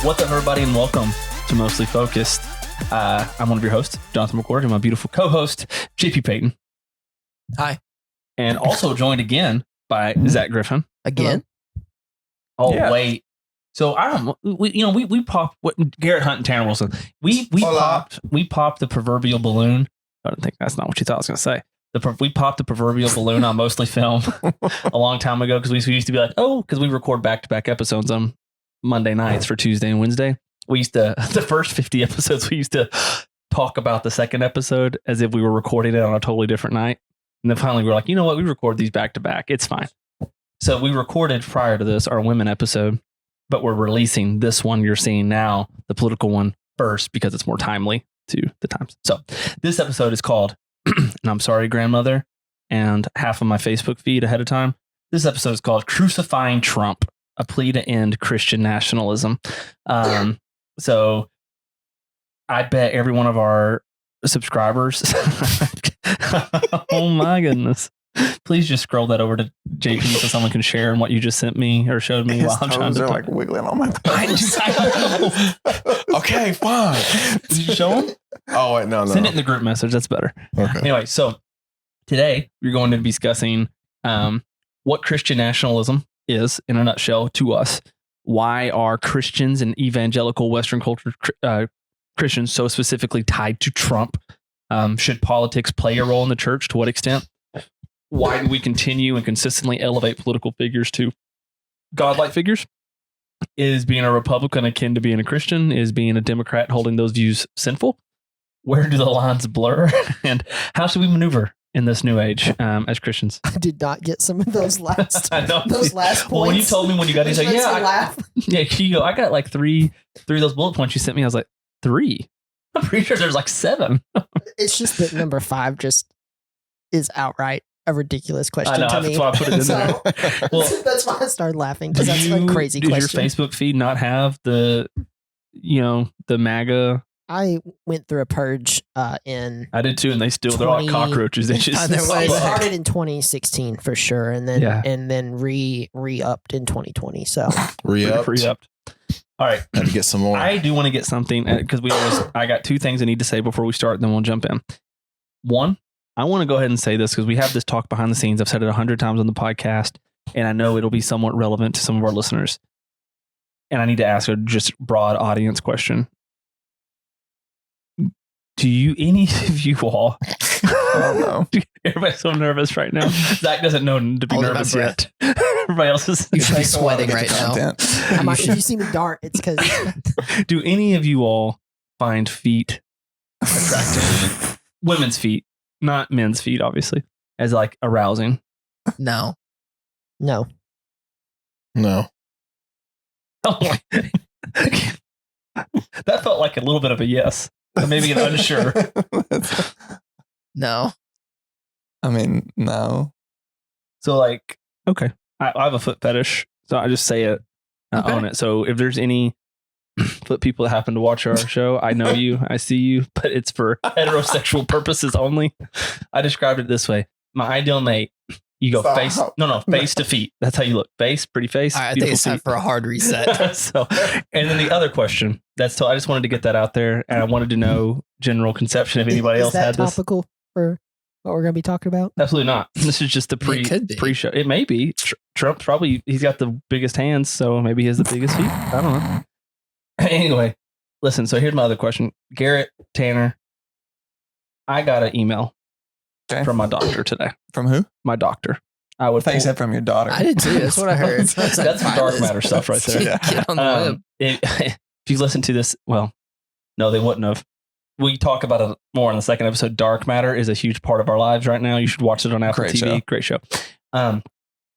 What's up, everybody, and welcome to Mostly Focused. I'm one of your hosts, Jonathan McCord, and my beautiful co-host, JP Payton. Hi. And also joined again by Zach Griffin. Again? Oh, yeah. Wait. So I don't. We popped Garrett Hunt and Tanner Wilson. We popped the proverbial balloon. I don't think that's not what you thought I was going to say. We popped the proverbial balloon on Mostly Film a long time ago because we used to be like, because we record back-to-back episodes on Monday nights for Tuesday and Wednesday. We used to, the first 50 episodes, we used to talk about the second episode as if we were recording it on a totally different night. And then finally we were like, you know what? We record these back-to-back. It's fine. So we recorded prior to this our women episode, but we're releasing this one you're seeing now, the political one, first because it's more timely to the times. So this episode is called, and I'm sorry, grandmother, and half of my Facebook feed ahead of time. This episode is called Crucifying Trump, a plea to end Christian nationalism. So I bet every one of our subscribers, oh my goodness. Please just scroll that over to JP so someone can share what you just sent me or showed me. His while I'm trying to like wiggling on my toes. Okay, fine. Did you show them? Oh, wait, no. Send it in the group message. That's better. Okay. Anyway, so today we're going to be discussing what Christian nationalism is in a nutshell to us. Why are Christians and evangelical Western culture Christians so specifically tied to Trump? Should politics play a role in the church? To what extent? Why do we continue and consistently elevate political figures to godlike figures? Is being a Republican akin to being a Christian? Is being a Democrat holding those views sinful? Where do the lines blur? And how should we maneuver in this new age as Christians? I did not get some of those last those last points. Well, when you told me when you got these, like, you go, I got like three of those bullet points you sent me. I was like, 3? I'm pretty sure there's like 7. It's just that number 5 just is outright a ridiculous question to me. That's why I put it in there. Well, that's why I started laughing because that's a crazy question. Does your Facebook feed not have the MAGA? I went through a purge in. I did too, and they're all cockroaches. It started in 2016 for sure, and then re-upped in 2020. So re-upped. All right, had to get some more. I do want to get something because I got 2 things I need to say before we start, and then we'll jump in. One, I want to go ahead and say this because we have this talk behind the scenes. I've said it 100 times on the podcast, and I know it'll be somewhat relevant to some of our listeners. And I need to ask a just broad audience question. Do any of you all? Oh no! Everybody's so nervous right now. Zach doesn't know to be nervous yet. Everybody else is. You should be sweating right now. If you see me dart, it's because. Do any of you all find feet attractive? Women's feet, not men's feet, obviously, as like arousing. No. No. Oh my. That felt like a little bit of a yes. Maybe an unsure. No. I mean, no. So like, okay. I have a foot fetish, so I just say it. I own it. So if there's any foot people that happen to watch our show, I know you, I see you, but it's for heterosexual purposes only. I described it this way. My ideal mate, you go face to feet. That's how you look. Pretty face. I think it's time for a hard reset. And then the other question, I just wanted to get that out there, and I wanted to know general conception if anybody else had this. Is that topical for what we're going to be talking about? Absolutely not. This is just the pre-show. It may be. Trump's probably, he's got the biggest hands, so maybe he has the biggest feet. I don't know. Anyway, listen, so here's my other question. Garrett, Tanner, I got an email from my doctor today. From who? My doctor. I thought you said from your daughter. I did too. That's what I heard. That's some dark matter stuff right there. Get on the web. If you listen to this, well, no, they wouldn't have. We talk about it more in the second episode. Dark matter is a huge part of our lives right now. You should watch it on Apple TV. Great show. But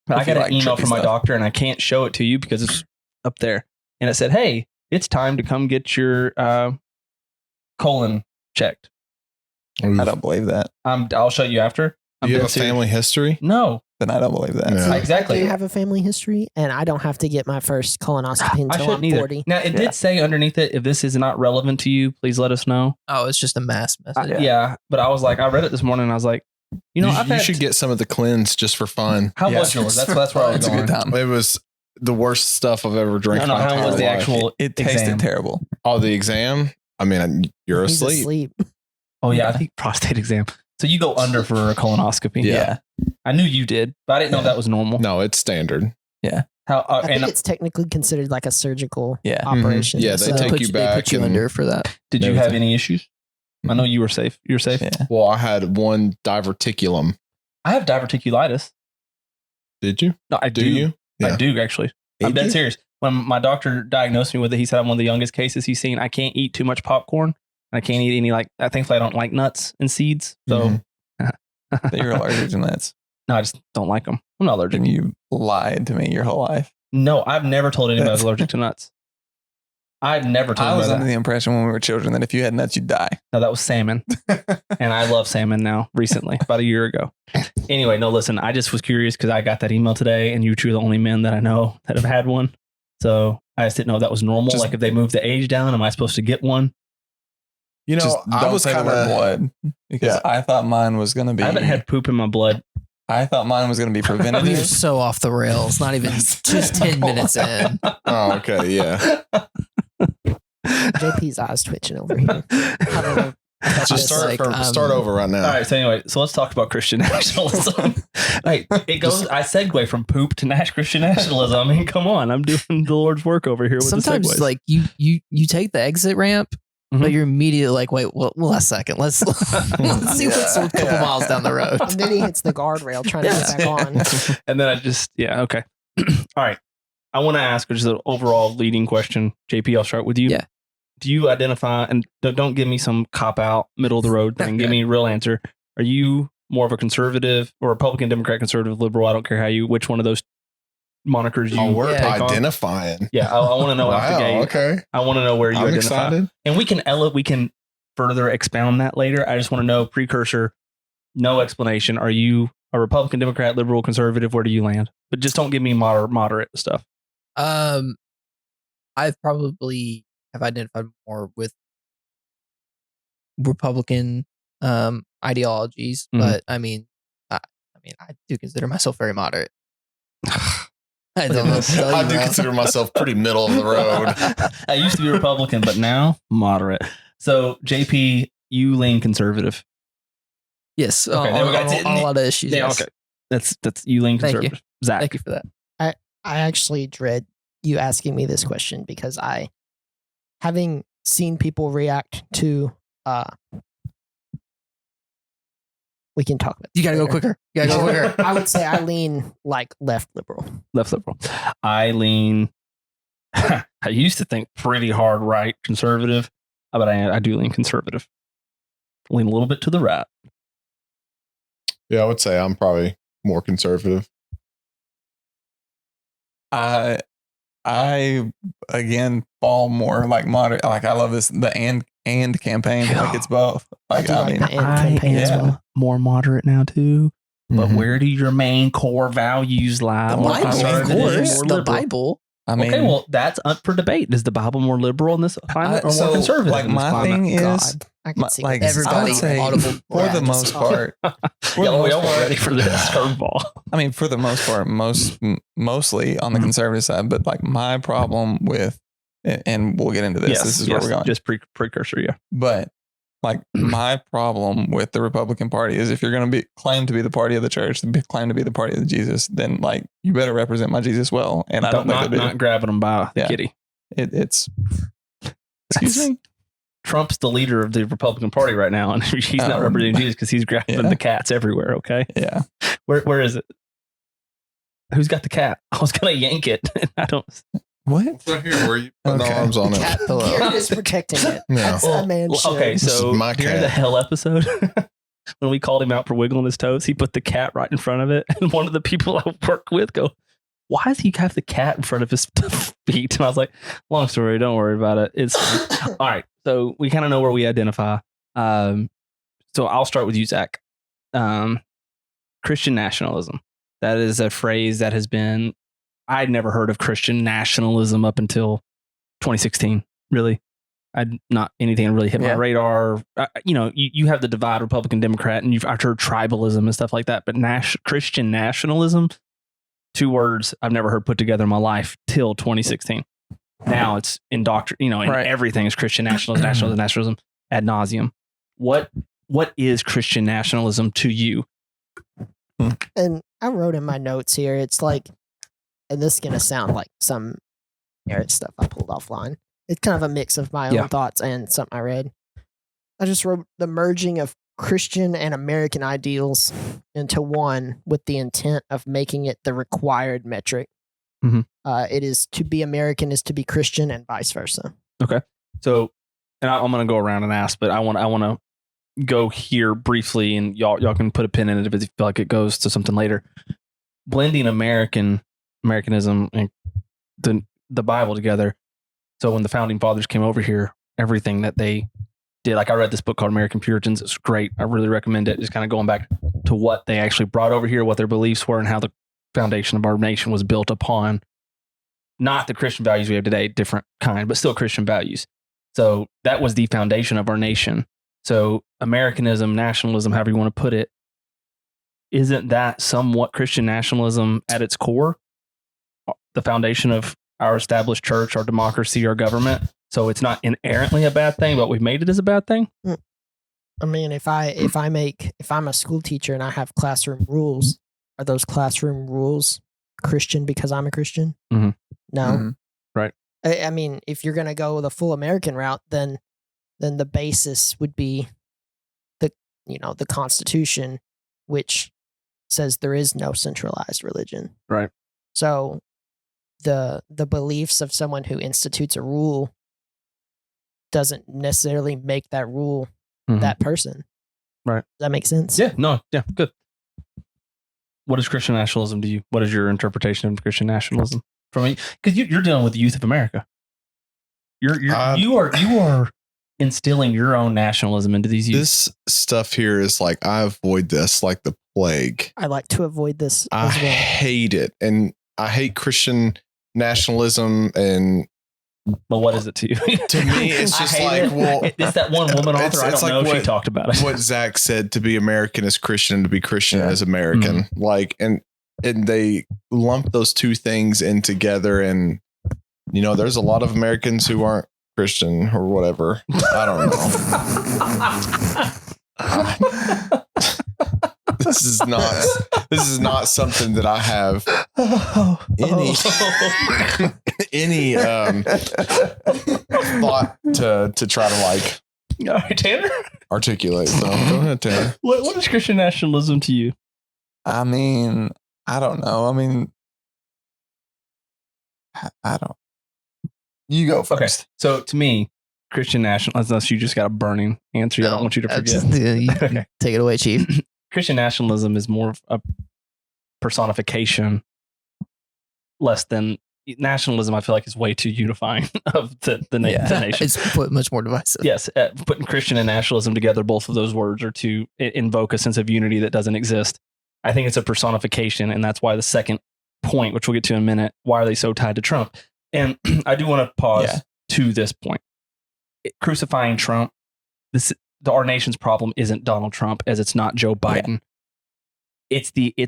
I got an email from my doctor, and I can't show it to you because it's up there. And it said, hey, it's time to come get your colon checked. I don't believe that. I'll show you after. Do you have a family history? No. Then I don't believe that. Yeah. Exactly. I do have a family history, and I don't have to get my first colonoscopy until I'm 40. Now, it did say underneath it, if this is not relevant to you, please let us know. Oh, it's just a mass message. Yeah, but I was like, I read it this morning, and I was like, you know, you should get some of the cleanse just for fun. How was yours? That's where I was going. It was the worst stuff I've ever drank. No, how was the actual It tasted terrible. Oh, the exam? I mean, you're He's asleep. Oh, yeah. I think prostate exam. So you go under for a colonoscopy. Yeah. I knew you did, but I didn't know that was normal. No, it's standard. Yeah. How? I think it's technically considered like a surgical Yeah. operation. Yeah, they take you back. They put you under for that. Did you have any issues? I know you were safe. You're safe. Yeah. Well, I had one diverticulum. I have diverticulitis. Did you? No, I do. You? I do actually. I'm dead serious. When my doctor diagnosed me with it, he said I'm one of the youngest cases he's seen. I can't eat too much popcorn. I can't eat any thankfully I don't like nuts and seeds. So You're allergic to nuts. No, I just don't like them. I'm not allergic. And you lied to me your whole life. No, I've never told anybody I was allergic to nuts. I've never told I was anybody under the impression when we were children that if you had nuts, you'd die. No, that was salmon. And I love salmon now, recently, about a year ago. Anyway, no, listen, I just was curious because I got that email today and you two are the only men that I know that have had one. So I just didn't know if that was normal. Like if they moved the age down, am I supposed to get one? You know, Just I was say kind the word of blood because I thought mine was going to be. I haven't had poop in my blood. I thought mine was going to be We're preventative. so off the rails. Not even just 10 minutes in. Oh, okay. Yeah. JP's eyes twitching over here. Just start over right now. All right. So anyway, so let's talk about Christian nationalism. Like it goes. I segue from poop to Christian nationalism. I mean, come on. I'm doing the Lord's work over here. With Sometimes the segues. like you take the exit ramp, but you're immediately like, wait, well, a second. Let's see what's a couple miles down the road. And then he hits the guardrail trying to get back on. And then okay. All right. I want to ask, which is an overall leading question. JP, I'll start with you. Yeah. Do you identify, and don't give me some cop out, middle of the road thing. Give me a real answer. Are you more of a conservative or Republican, Democrat, conservative, liberal? I don't care which one of those monikers you we're take on. identifying. Yeah, I want to know out the gate. Okay. I want to know where you I'm identify. excited. And we can further expound that later. I just want to know precursor, no explanation. Are you a Republican, Democrat, liberal, conservative? Where do you land? But just don't give me moderate stuff. I've probably have identified more with Republican ideologies, but I mean, I do consider myself very moderate. I don't know. I do consider myself pretty middle of the road. I used to be Republican, but now moderate. So JP, you lean conservative. Yes, Okay, on a lot of issues. Yeah, yes. okay. That's you lean Thank conservative. you. Zach. Thank you for that. I actually dread you asking me this question because having seen people react to we can talk about You gotta go quicker. You gotta go quicker. I would say I lean like left liberal. Left liberal. I lean I used to think pretty hard right conservative, but I do lean conservative. Lean a little bit to the right. Yeah, I would say I'm probably more conservative. I again fall more like moderate. Like I love the and campaign. Like it's both. Like I I mean, the AND campaign as well. More moderate now too. But where do your main core values lie? The More Bible, of conservative, course. more The liberal? Bible. I mean, Okay, well, that's up for debate. Is the Bible more liberal in this climate or more conservative? Like in this my climate? thing is, God, I can see like it. everybody I would say audible for the most part. We all ready for this curveball. I mean, for the most part, mostly on the conservative side. But like my problem with, and we'll get into this. Yes, this is where we're going. Just precursor, yeah. But like my problem with the Republican Party is if you're going to claim to be the party of the church, claim to be the party of Jesus, then like you better represent my Jesus well. And I don't think they do. Not grabbing them by the kitty. It's excuse me. Trump's the leader of the Republican Party right now, and he's not representing Jesus because he's grabbing the cats everywhere. Okay, yeah. Where is it? Who's got the cat? I was gonna yank it. I don't. What? It's right here. Where you put the arms on it? Cat pillow. Garrett is protecting it. Yeah. That's a man should. Okay, This so is my during cat. the hell episode, when we called him out for wiggling his toes, he put the cat right in front of it, and one of the people I work with go, "Why does he have the cat in front of his feet?" And I was like, "Long story, don't worry about it. It's fine." All right." So we kind of know where we identify. So I'll start with you, Zach. Christian nationalism. That is a phrase that has been. I'd never heard of Christian nationalism up until 2016. Really, I'd not anything really hit my radar. You have the divide Republican Democrat, and I've heard tribalism and stuff like that. But Christian nationalism, two words I've never heard put together in my life till 2016. Now it's indoctrination, and everything is Christian nationalism ad nauseum. What is Christian nationalism to you? And I wrote in my notes here, it's like, and this is going to sound like some stuff I pulled offline. It's kind of a mix of my own thoughts and something I read. I just wrote the merging of Christian and American ideals into one with the intent of making it the required metric. Mm-hmm. It is to be American is to be Christian and vice versa. Okay. So, and I'm going to go around and ask, but I want to go here briefly, and y'all can put a pin in it if you feel like it goes to something later. Blending Americanism and the Bible together. So when the founding fathers came over here, everything that they did, like I read this book called American Puritans. It's great. I really recommend it. Just kind of going back to what they actually brought over here, what their beliefs were, and how the foundation of our nation was built upon not the Christian values we have today, different kind, but still Christian values. So that was the foundation of our nation. So Americanism, nationalism, however you want to put it, isn't that somewhat Christian nationalism at its core? The foundation of our established church, our democracy, our government. So it's not inherently a bad thing, but we've made it as a bad thing. I mean, if I'm a school teacher and I have classroom rules, are those classroom rules Christian because I'm a Christian? Mm-hmm. No. Mm-hmm. Right. I mean, if you're going to go the full American route, then the basis would be the Constitution, which says there is no centralized religion. Right. So the beliefs of someone who institutes a rule doesn't necessarily make that rule that person. Right. Does that make sense? Yeah. No. Yeah. Good. What is Christian nationalism to you? What is your interpretation of Christian nationalism? From me, because you're dealing with the youth of America. You are instilling your own nationalism into these youth. This stuff here is like, I avoid this like the plague. I like to avoid this I as well. hate it. And I hate Christian nationalism. And but what is it to you? To me, it's just like, well, it's that one woman author. I don't know if she talked about it. What Zach said, to be American is Christian, and to be Christian is American. Mm-hmm. Like, and they lump those two things in together. And, there's a lot of Americans who aren't Christian or whatever. I don't know. This is not something that I have any thought to try to like all right, Tanner? Articulate. So go ahead, Tanner. What is Christian nationalism to you? I mean, I don't know. I mean, I don't. You go first. Okay. So to me, Christian nationalism, unless you just got a burning answer, I don't want you to forget. Okay. Take it away, Chief. Christian nationalism is more of a personification, less than nationalism. I feel like is way too unifying of the nation. It's much more divisive. Yes, putting Christian and nationalism together, both of those words are to invoke a sense of unity that doesn't exist. I think it's a personification, and that's why the second point, which we'll get to in a minute, why are they so tied to Trump? And I do want to pause to this point. Crucifying Trump, our nation's problem isn't Donald Trump, as it's not Joe Biden. It's the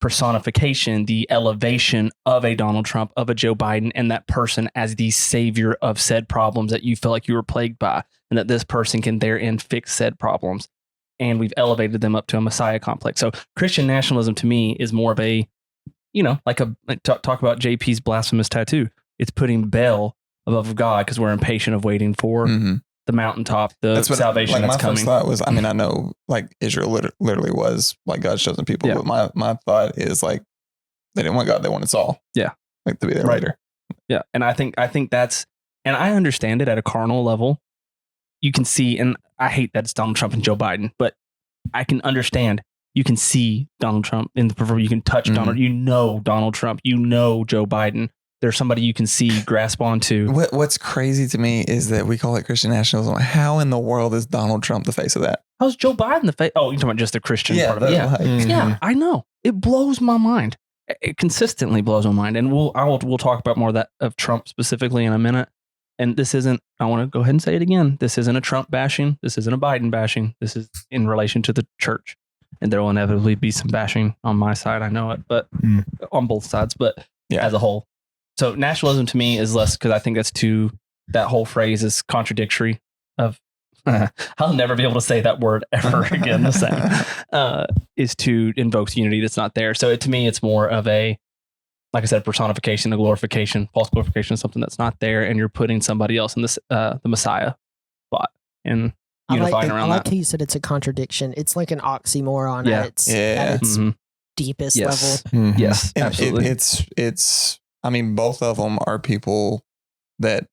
personification, the elevation of a Donald Trump, of a Joe Biden, and that person as the savior of said problems that you feel like you were plagued by, and that this person can therein fix said problems. And we've elevated them up to a Messiah complex. So Christian nationalism to me is more of a, talk about JP's blasphemous tattoo. It's putting Baal above God because we're impatient of waiting for the mountaintop, that's salvation that's coming. My first thought was, I mean, I know like Israel literally was like God's chosen people, but my thought is like they didn't want God, they wanted Saul. Yeah, like to be their leader. Yeah, and I think that's, and I understand it at a carnal level. You can see, and I hate that it's Donald Trump and Joe Biden, but I can understand. You can see Donald Trump in the proverbial. You can touch Donald. Donald Trump. Joe Biden. There's somebody you can see, grasp onto. What's crazy to me is that we call it Christian nationalism. How in the world is Donald Trump the face of that? How's Joe Biden the face? Oh, you're talking about just the Christian part of it. Yeah, I know. It blows my mind. It consistently blows my mind. And we'll talk about more of that, of Trump specifically, in a minute. And this isn't, I want to go ahead and say it again. This isn't a Trump bashing. This isn't a Biden bashing. This is in relation to the church. and there will inevitably be some bashing on my side. I know it, but on both sides, but as a whole. So nationalism to me is less, because I think that whole phrase is contradictory of, I'll never be able to say that word ever again the same, is to invoke unity that's not there. So to me, it's more of a, like I said, personification, a glorification, false glorification of something that's not there. And you're putting somebody else in this, the Messiah spot and unifying around that. I like how you said it's a contradiction. It's like an oxymoron at its deepest level. Mm-hmm. Yes, and absolutely. It's, I mean, both of them are people that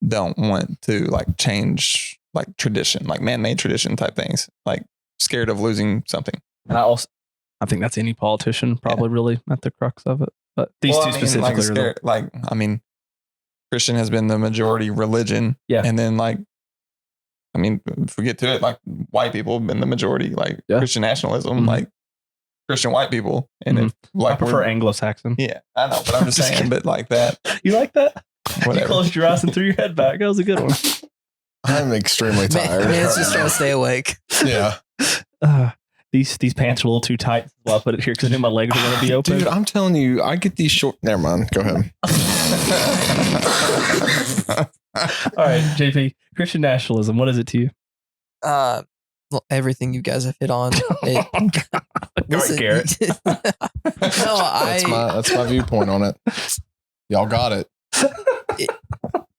don't want to like change like tradition, like man-made tradition type things, like scared of losing something. And I think that's any politician probably really at the crux of it. But these two specifically are Christian has been the majority religion. Yeah. And then if we get to it, like white people have been the majority, like Christian nationalism, like Christian white people. And if like I prefer Anglo-Saxon. Yeah, I know, but I'm just saying, but like that. You like that? Whatever. You closed your eyes and threw your head back. That was a good one. I'm extremely tired. Man's just trying to stay awake. Yeah. These pants are a little too tight. Well, I'll put it here because I knew my legs were going to be open. Dude, I'm telling you, I get these short. Never mind. Go ahead. All right, JP, Christian nationalism. What is it to you? Well, everything you guys have hit on. Garrett. That's my viewpoint on it. Y'all got it.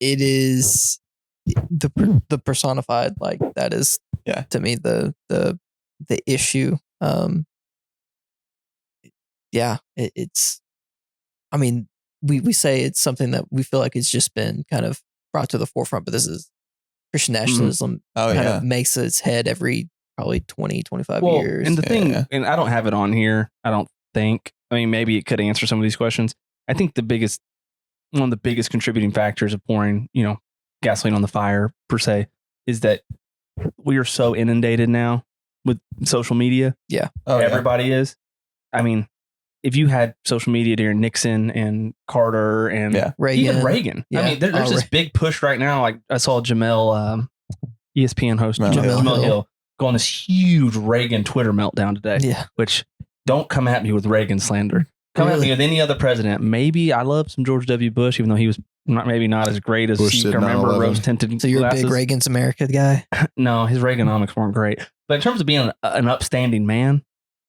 It is the personified, like that is to me the issue. It's I mean, we say it's something that we feel like it's just been kind of brought to the forefront, but this is Christian nationalism of makes its head every probably 20, 25 years. And the thing, and I don't have it on here, I don't think. I mean, maybe it could answer some of these questions. I think one of the biggest contributing factors of pouring, gasoline on the fire per se, is that we are so inundated now with social media. Yeah. Everybody is. I mean, if you had social media during Nixon and Carter and even Reagan, I mean, there's this big push right now. Like I saw Jamel, ESPN host Jamel Hill, go on this huge Reagan Twitter meltdown today. Yeah. Which, don't come at me with Reagan slander. Come at me with any other president. Maybe I love some George W. Bush, even though he was maybe not as great as you can remember. Rose tinted. So you're a big Reagan's America guy? No, his Reaganomics weren't great. But in terms of being an upstanding man,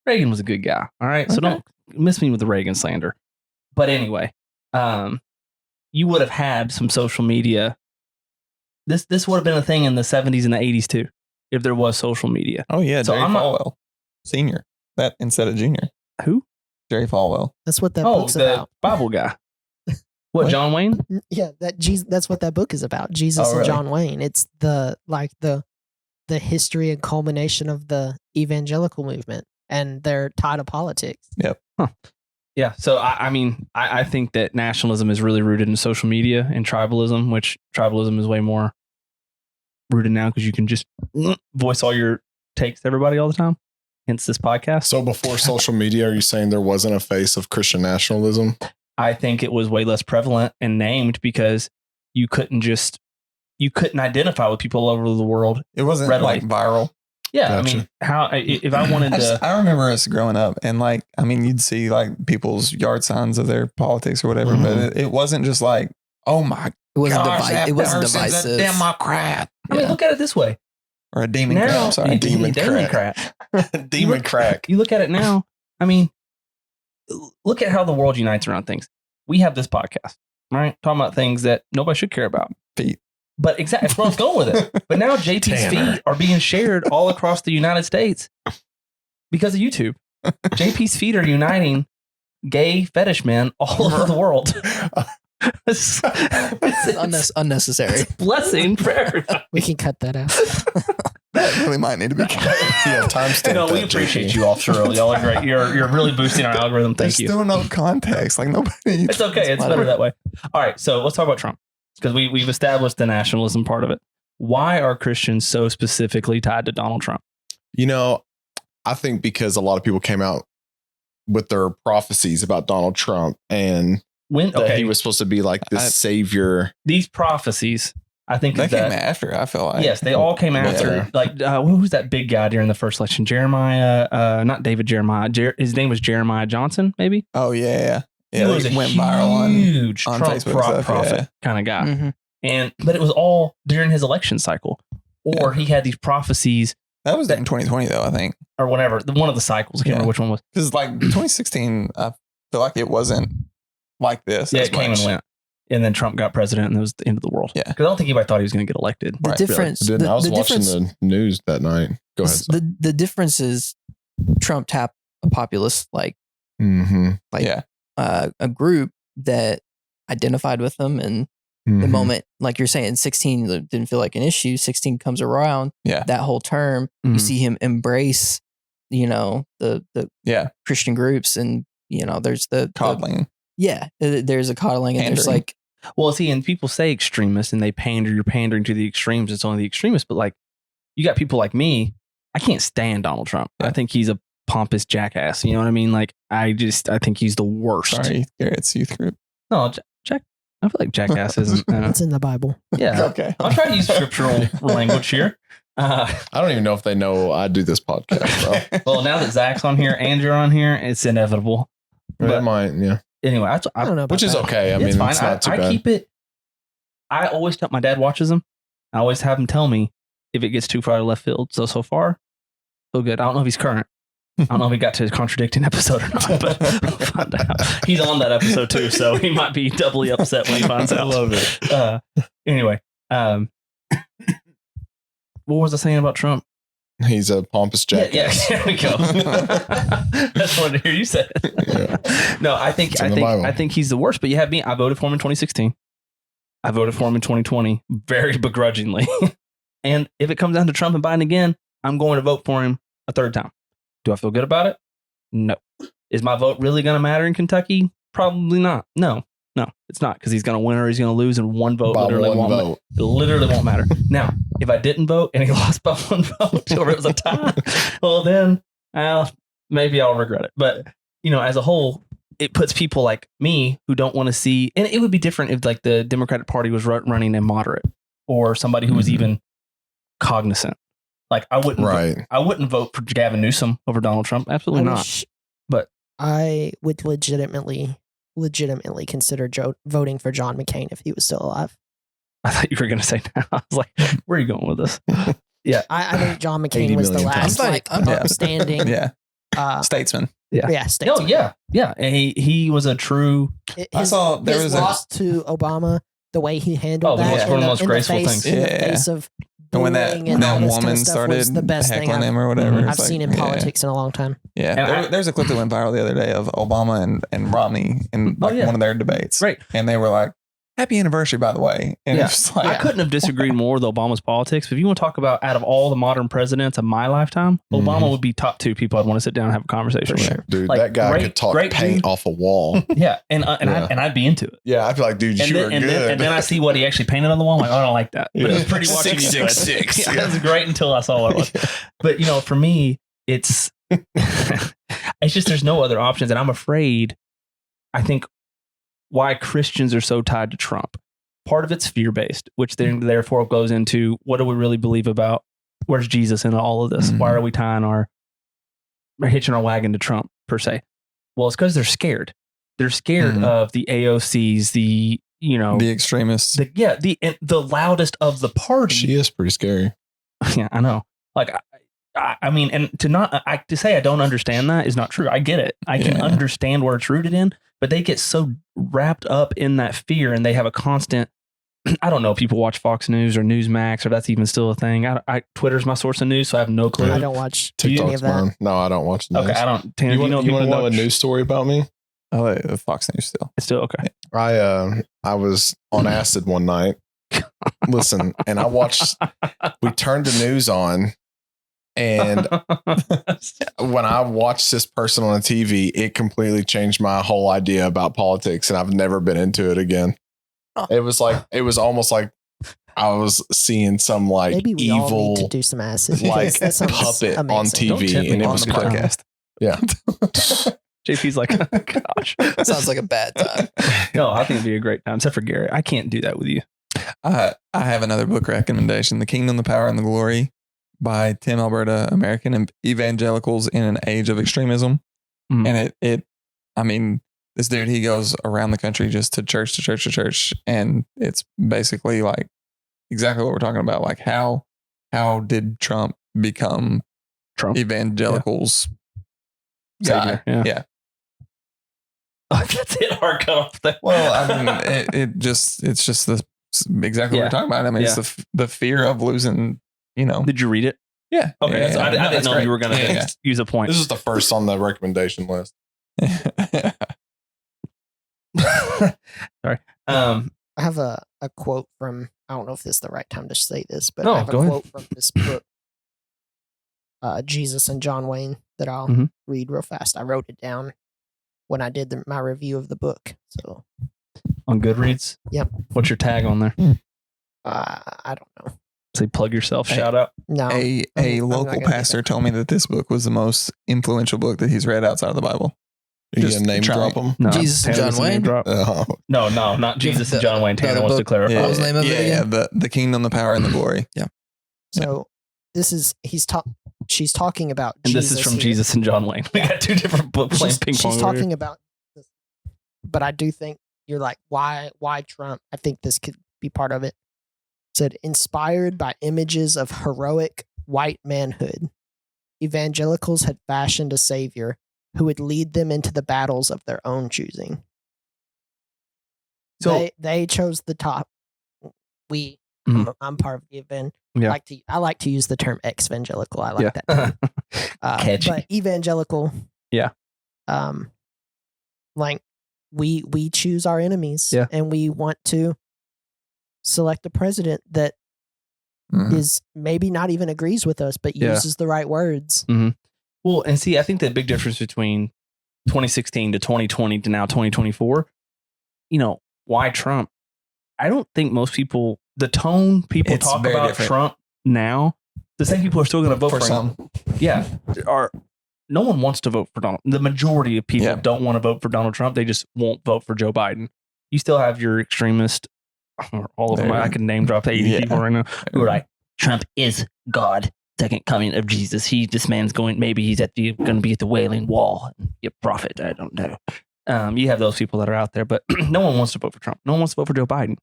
Reagan was a good guy. All right. Okay. So don't miss me with the Reagan slander. But anyway, you would have had some social media. This would have been a thing in the 70s and the 80s too, if there was social media. Oh yeah, so Jerry Falwell, Senior, that instead of Junior. Who? Jerry Falwell. That's what that book's about. Bible guy. What, John Wayne? Yeah, that's what that book is about. Jesus and John Wayne. It's the history and culmination of the evangelical movement, and they're tied to politics. Yep. Huh. Yeah. So I think that nationalism is really rooted in social media and tribalism, which tribalism is way more rooted now because you can just voice all your takes to everybody all the time. Hence this podcast. So before social media, are you saying there wasn't a face of Christian nationalism? I think it was way less prevalent and named because you couldn't identify with people all over the world. It wasn't like viral. Yeah. Gotcha. I mean, if I wanted to, I remember us growing up and you'd see like people's yard signs of their politics or whatever, but it wasn't just like, oh my gosh, it wasn't divisive. A Democrat. I mean, look at it this way. Or a demon crack. Sorry. Demon crack. Demon crack. You look at it now. I mean, look at how the world unites around things. We have this podcast, right? Talking about things that nobody should care about. Feet. But exactly, that's where I was going with it. But now JP's feet are being shared all across the United States because of YouTube. JP's feet are uniting gay fetish men all over the world. It's unnecessary. It's a blessing for everybody. We can cut that out. That really might need to be cut. Yeah, timestamp. No, we appreciate you all, Cheryl. Y'all are great. You're really boosting our algorithm. Thank you. There's still no context. Like nobody. It's okay. It's better that way. All right. So let's talk about Trump because we've established the nationalism part of it. Why are Christians so specifically tied to Donald Trump? I think because a lot of people came out with their prophecies about Donald Trump and he was supposed to be like this savior. These prophecies, I think they came after. I feel like yes, they all came after. Like who was that big guy during the first election? Jeremiah, not David Jeremiah. His name was Jeremiah Johnson, maybe. Oh yeah. He was a went viral huge on Trump Facebook prophet kind of guy, but it was all during his election cycle, or he had these prophecies. That was in 2020 though, I think, or whatever. One of the cycles. I can't remember which one was. Because like 2016, I feel like it wasn't like this. Yeah, it came and went. And then Trump got president, and it was the end of the world. Yeah, because I don't think anybody thought he was going to get elected. The difference. Really. I was watching the news that night. Go ahead. The difference is Trump tapped a populist a group that identified with them, and the moment, like you're saying, 16 didn't feel like an issue. 16 comes around. Yeah, that whole term, you see him embrace, the Christian groups, and there's the coddling. There's a coddling, and there's like. Well, see, and people say extremists and they you're pandering to the extremes. It's only the extremists. But like, you got people like me, I can't stand Donald Trump. Yeah. I think he's a pompous jackass. You know what I mean? Like, I think he's the worst. Sorry, Garrett's youth group. No, I feel like jackass isn't. It's in the Bible. Yeah. Okay. I'll try to use scriptural language here. I don't even know if they know I do this podcast. Well, now that Zach's on here and you're on here, it's inevitable. But yeah. Anyway, I don't know about which is okay. I mean, fine. it's not too bad. I keep it. I always tell my dad watches them. I always have him tell me if it gets too far to left field. So far, so good. I don't know if he's current. I don't know if he got to his contradicting episode or not, but we'll find out. He's on that episode too, so he might be doubly upset when he finds out. I love it. Anyway, what was I saying about Trump? He's a pompous jackass. Yeah, there we go. That's what I hear you say. Yeah. No, I think he's the worst. But you have me. I voted for him in 2016. I voted for him in 2020, very begrudgingly. And if it comes down to Trump and Biden again, I'm going to vote for him a third time. Do I feel good about it? No. Is my vote really going to matter in Kentucky? Probably not. No, it's not, because he's going to win or he's going to lose, and one vote literally won't matter. Now, if I didn't vote and he lost by one vote or it was a tie, well, then maybe I'll regret it. But, as a whole, it puts people like me who don't want to see, and it would be different if like the Democratic Party was running a moderate or somebody who was even cognizant. Like I wouldn't vote for Gavin Newsom over Donald Trump. Absolutely not. But I would legitimately consider voting for John McCain if he was still alive. I thought you were going to say that. I was like, where are you going with this? Yeah. I think John McCain was the last upstanding statesman. Yeah. Statesman. Oh, yeah. And he was a true. His loss to Obama, the way he handled that. One of the most graceful things. In the face of and when that woman started the best heckling him or whatever. I've seen in politics in a long time. Yeah. There's a clip that went viral the other day of Obama and Romney in one of their debates. Right. And they were like, happy anniversary, by the way. And it's like, I couldn't have disagreed more with Obama's politics. But if you want to talk about out of all the modern presidents of my lifetime, Obama would be top 2 people I'd want to sit down and have a conversation with. Sure. Dude, that guy could talk paint off a wall. Yeah. And I'd be into it. Yeah. I'd be like, dude, you're good. And then I see what he actually painted on the wall. I'm like, I don't like that. But it's pretty watching 666. Yeah, that was great until I saw what it was. But, for me, it's just there's no other options. And I'm afraid, I think, why Christians are so tied to Trump. Part of it's fear-based, which then therefore goes into what do we really believe about? Where's Jesus in all of this? Why are we hitching our wagon to Trump, per se? Well, it's because they're scared. They're scared of the AOCs, the extremists. The loudest of the party. She is pretty scary. Yeah, I know. Like, I mean, and to say I don't understand that is not true. I get it. I can understand where it's rooted in, but they get so wrapped up in that fear, and they have a constant. I don't know if people watch Fox News or Newsmax, or that's even still a thing. Twitter's my source of news, so I have no clue. I don't watch any of that. No, I don't watch news. Okay, I don't. Tanner, you want to know a news story about me? Oh, Fox News still. It's still okay. I was on acid one night. Listen, and I watched. We turned the news on. And when I watched this person on the TV, it completely changed my whole idea about politics, and I've never been into it again. It was almost like I was seeing some like maybe we evil all need to do some acid, like puppet amazing. On TV, and it was podcast. Yeah. JP's like, oh, gosh, sounds like a bad time. No, I think it'd be a great time, except for Garrett. I can't do that with you. I have another book recommendation: The Kingdom, the Power, and the Glory by Tim Alberta, American Evangelicals in an Age of Extremism. And I mean, this dude, he goes around the country just to church. And it's basically like exactly what we're talking about. Like how did Trump become evangelicals? Savior. Yeah. That's it. Hard cut off there. Well, I mean, it's just exactly what we're talking about. I mean, it's the fear of losing, you know. Did you read it? Yeah. Okay. I didn't know you were going to use a point. This is the first on the recommendation list. Sorry. I have a quote from, I don't know if this is the right time to say this, but I have a quote from this book, Jesus and John Wayne, that I'll read real fast. I wrote it down when I did my review of the book. So on Goodreads? Yep. What's your tag on there? I don't know. Say plug yourself, shout out. No. A local pastor told me that this book was the most influential book that he's read outside of the Bible. You just name drop them? No, Jesus and John Wayne? No, not Jesus and John Wayne. Tanner wants to clarify. What was the name of it? Yeah, the Kingdom, the Power, and the Glory. Yeah. So this is, she's talking about and Jesus. This is from here. Jesus and John Wayne. We got two different books playing ping pong. She's talking about this, but I do think you're like, why Trump? I think this could be part of it. Said, inspired by images of heroic white manhood, evangelicals had fashioned a savior who would lead them into the battles of their own choosing. So they chose the top. I'm part of the event. Yeah. I like to use the term ex-evangelical. I like that term. Catchy. But evangelical. Yeah. Like we choose our enemies, and we want to select a president that is maybe not even agrees with us, but uses the right words. Well, and see, I think the big difference between 2016 to 2020 to now 2024, why Trump? I don't think most people, the tone people talk about different. Trump now, the same people are still going to vote for some. him. Yeah. No one wants to vote for Donald. The majority of people don't want to vote for Donald Trump. They just won't vote for Joe Biden. You still have your extremist, all of them. I can name drop 80 people right now who are like, Trump is God. Second coming of Jesus. This man's maybe he's going to be at the Wailing Wall and be a prophet. I don't know. You have those people that are out there, but no one wants to vote for Trump. No one wants to vote for Joe Biden.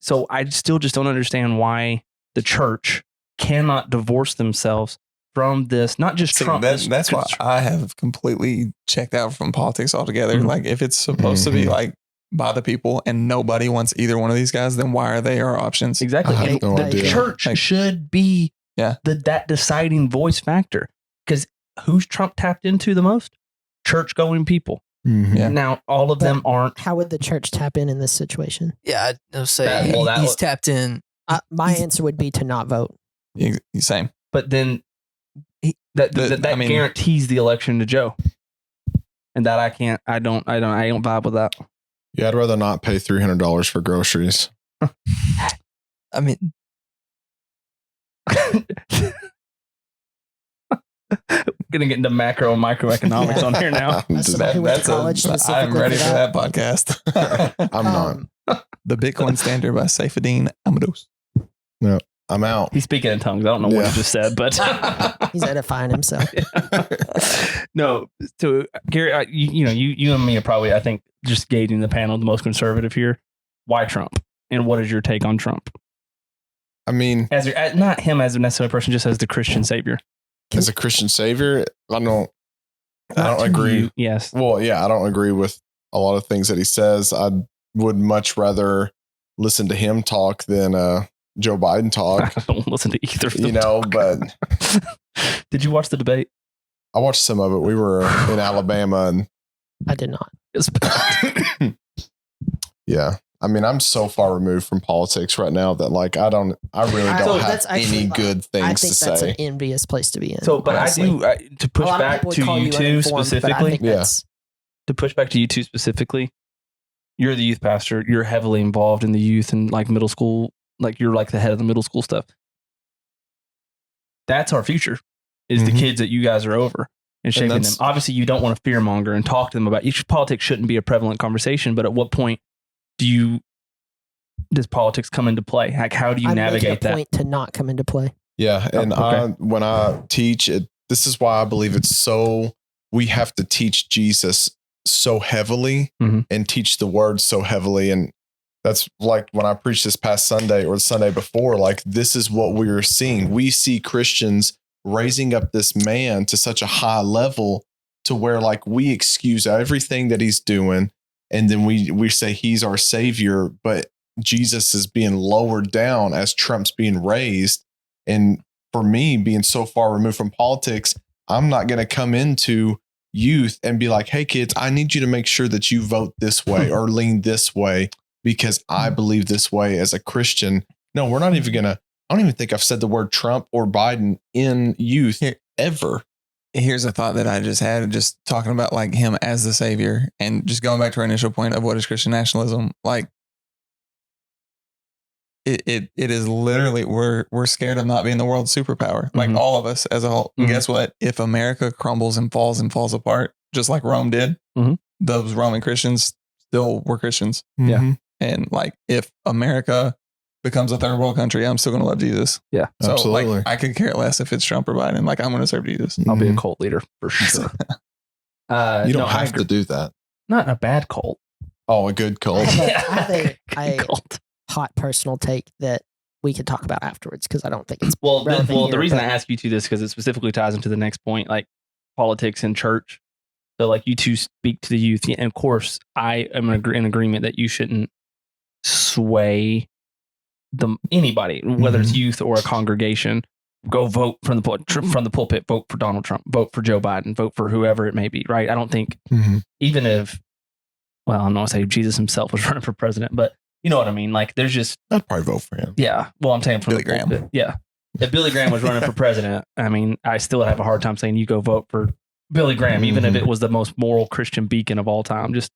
So I still just don't understand why the church cannot divorce themselves from this. Not just Trump. That's why I have completely checked out from politics altogether. Like if it's supposed to be like by the people and nobody wants either one of these guys, then why are they our options? Exactly. The church should be that deciding voice factor, because who's Trump tapped into the most? Church going people. Now all of them aren't. How would the church tap in this situation? Yeah, I'd say he's tapped in. My answer would be to not vote. Same. But then that guarantees the election to Joe, and that I don't vibe with that. Yeah, I'd rather not pay $300 for groceries. I mean. Gonna get into macro and microeconomics on here now. I'm ready for that podcast. I'm not. The Bitcoin Standard by Saifedean Amados. No, I'm out. He's speaking in tongues. I don't know what he just said, but he's edifying himself. No, so Gary, you and me are probably, I think, just gauging the panel, the most conservative here. Why Trump? And what is your take on Trump? I mean, not him as a necessary person, just as the Christian savior. As a Christian savior, I don't agree. Yes. Well, yeah, I don't agree with a lot of things that he says. I would much rather listen to him talk than Joe Biden talk. I don't listen to either of them. But did you watch the debate? I watched some of it. We were in Alabama, and I did not. Yeah. I mean, I'm so far removed from politics right now that I really don't have any good things to say. I think that's an envious place to be in. So, but honestly. To push back to you two specifically. To push back to you two specifically, you're the youth pastor. You're heavily involved in the youth and like middle school. Like you're like the head of the middle school stuff. That's our future. Is the kids that you guys are over and shaping them. Obviously, you don't want to fearmonger and talk to them about politics. Shouldn't be a prevalent conversation. But at what point do you does politics come into play? Like, how do you navigate that? Point to not come into play. Yeah, and when I teach it, this is why I believe we have to teach Jesus so heavily and teach the word so heavily. And that's like when I preached this past Sunday or the Sunday before, like this is what we are seeing. We see Christians raising up this man to such a high level to where like we excuse everything that he's doing. And then we say he's our savior, but Jesus is being lowered down as Trump's being raised. And for me, being so far removed from politics, I'm not going to come into youth and be like, hey kids, I need you to make sure that you vote this way or lean this way because I believe this way as a Christian. No, we're not even I don't even think I've said the word Trump or Biden in youth ever. Here's a thought that I just had, just talking about like him as the savior and just going back to our initial point of what is Christian nationalism. Like it is literally, we're scared of not being the world's superpower. Like all of us as a whole. And guess what? If America crumbles and falls apart, just like Rome did, those Roman Christians still were Christians. Yeah. And like, if America becomes a third world country, I'm still going to love Jesus. Yeah, so absolutely. Like, I could care less if it's Trump or Biden. Like, I'm going to serve Jesus. I'll be a cult leader for sure. You don't have to do that. Not in a bad cult. Oh, a good cult. I have a hot personal take that we could talk about afterwards because I don't think it's the reason I ask you to this because it specifically ties into the next point, like politics and church. So like you two speak to the youth, and of course I am in agreement that you shouldn't sway anybody, whether it's youth or a congregation. Go vote from the pulpit, vote for Donald Trump, vote for Joe Biden, vote for whoever it may be, right? I don't think even if, well, I'm not going to say Jesus himself was running for president, but you know what I mean? Like there's just, I'd probably vote for him. Yeah. Well, I'm saying from Billy Graham. Pulpit. Yeah. If Billy Graham was running for president, I mean, I still have a hard time saying you go vote for Billy Graham, even if it was the most moral Christian beacon of all time. Just,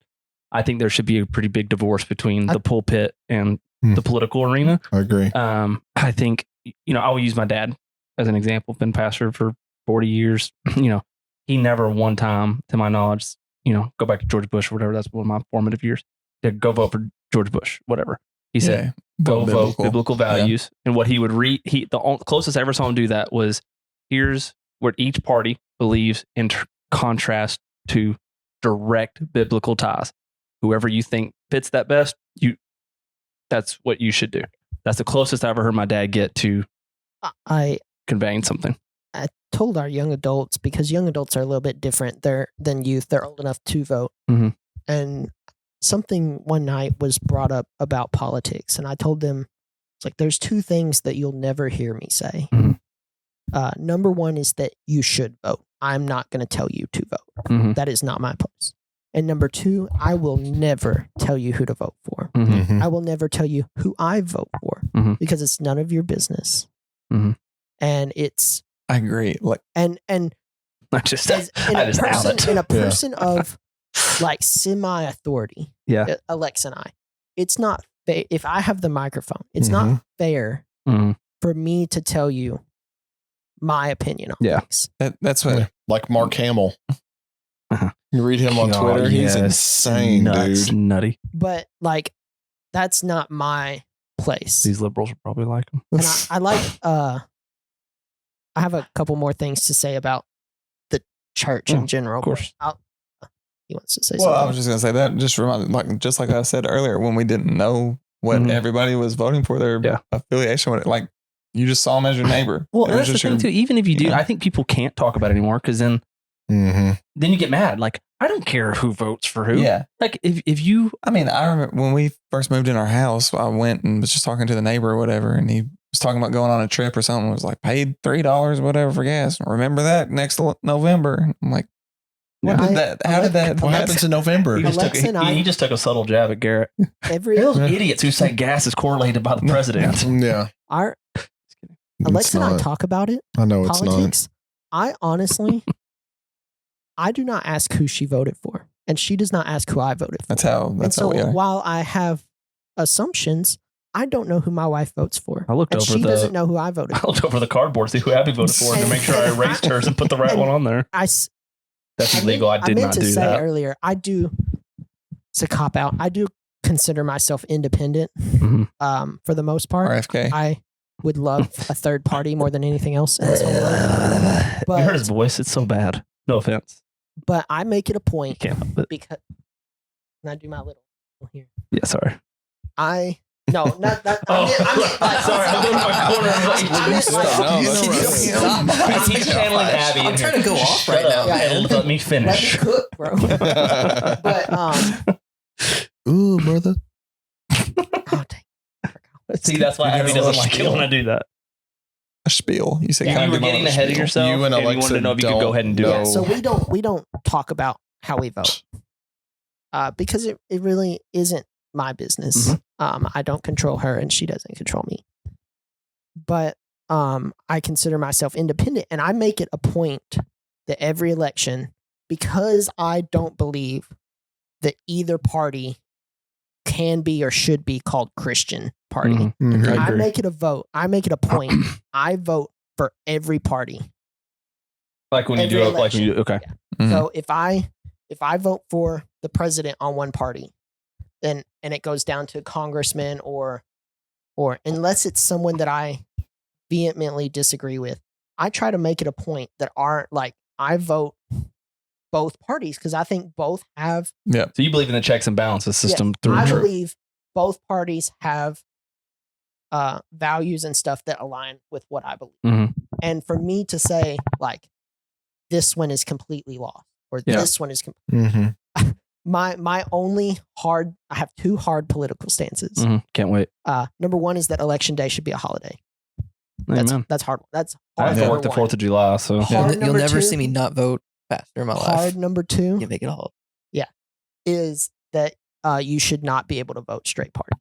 I think there should be a pretty big divorce between the pulpit and the political arena. I agree. I think, I will use my dad as an example. Been pastor for 40 years. He never one time, to my knowledge, go back to George Bush or whatever. That's one of my formative years. Go vote for George Bush, whatever. He said, go vote biblical values. Yeah. And what he would read, the closest I ever saw him do that was, here's what each party believes in contrast to direct biblical ties. Whoever you think fits that best, that's what you should do. That's the closest I ever heard my dad get to conveying something. I told our young adults, because young adults are a little bit different than youth. They're old enough to vote. And something one night was brought up about politics. And I told them, it's like, there's two things that you'll never hear me say. Number one is that you should vote. I'm not going to tell you to vote. That is not my place. And number two, I will never tell you who to vote for. I will never tell you who I vote for because it's none of your business. And it's, I agree. Like, and in a person of like semi-authority, Alexa and I, it's not fair. If I have the microphone, it's not fair for me to tell you my opinion on things. That's what, like Mark Hamill. You read him on Twitter. He's insane, dude. Nutty. But like, that's not my place. These liberals will probably like him. And I like, I have a couple more things to say about the church in general. Of course. He wants to say something. Well, I was just going to say that just like I said earlier, when we didn't know what everybody was voting for their affiliation with it, like you just saw them as your neighbor. Well, that's the thing too. Even if you do, I think people can't talk about it anymore because then you get mad. Like, I don't care who votes for who. Yeah. Like if you, I mean, I remember when we first moved in our house, I went and was just talking to the neighbor or whatever. And he was talking about going on a trip or something. It was like paid $3 or whatever for gas. Remember that next November. I'm like, how did that? What happens in November? He just took a subtle jab at Garrett. Those idiots who say gas is correlated by the president. Yeah. Alexa and I talk about it. I know politics. It's not. I honestly, I do not ask who she voted for, and she does not ask who I voted for. That's how we are. While I have assumptions, I don't know who my wife votes for. She doesn't know who I voted for. I looked over the cardboard to see who Abby voted for and to make sure I erased hers and put the right one on there. That's illegal. I did not do that. I meant to say earlier, it's a cop out. I do consider myself independent for the most part. RFK. I would love a third party more than anything else in this whole world. You heard his voice. It's so bad. No offense. But I make it a point Can't help it. because can I do my little here? Yeah, sorry. No, not that. Sorry, I'm doing my corner. He's channeling Abby. I'm trying to go off right now. And let me finish. Let me cook, bro. But ooh, brother. Oh, dang. See, that's why Abby doesn't like it when I do that. A spiel. You said You were getting ahead of yourself. You and Alexa wanted to know if you could go ahead and do Yeah, it. so we don't talk about how we vote because it really isn't my business. I don't control her and she doesn't control me. But I consider myself independent, and I make it a point that every election, because I don't believe that either party can be or should be called Christian party. I make it a vote. I make it a point. I vote for every party. Like when you do it, like when you do, okay. Yeah. So if I vote for the president on one party, then and it goes down to congressman or unless it's someone that I vehemently disagree with, I try to make it a point that I vote both parties because I think both have. Yeah. So you believe in the checks and balances system through I and through. believe both parties have values and stuff that align with what I believe. And for me to say like this one is completely lost or this one is my only hard. I have two hard political stances. Can't wait. Number one is that election day should be a holiday. Amen. That's hard. That's I hard. haven't worked the 4th of July, so You'll never see me not vote faster in my life. Hard number two. You make it all. Yeah, is that you should not be able to vote straight party.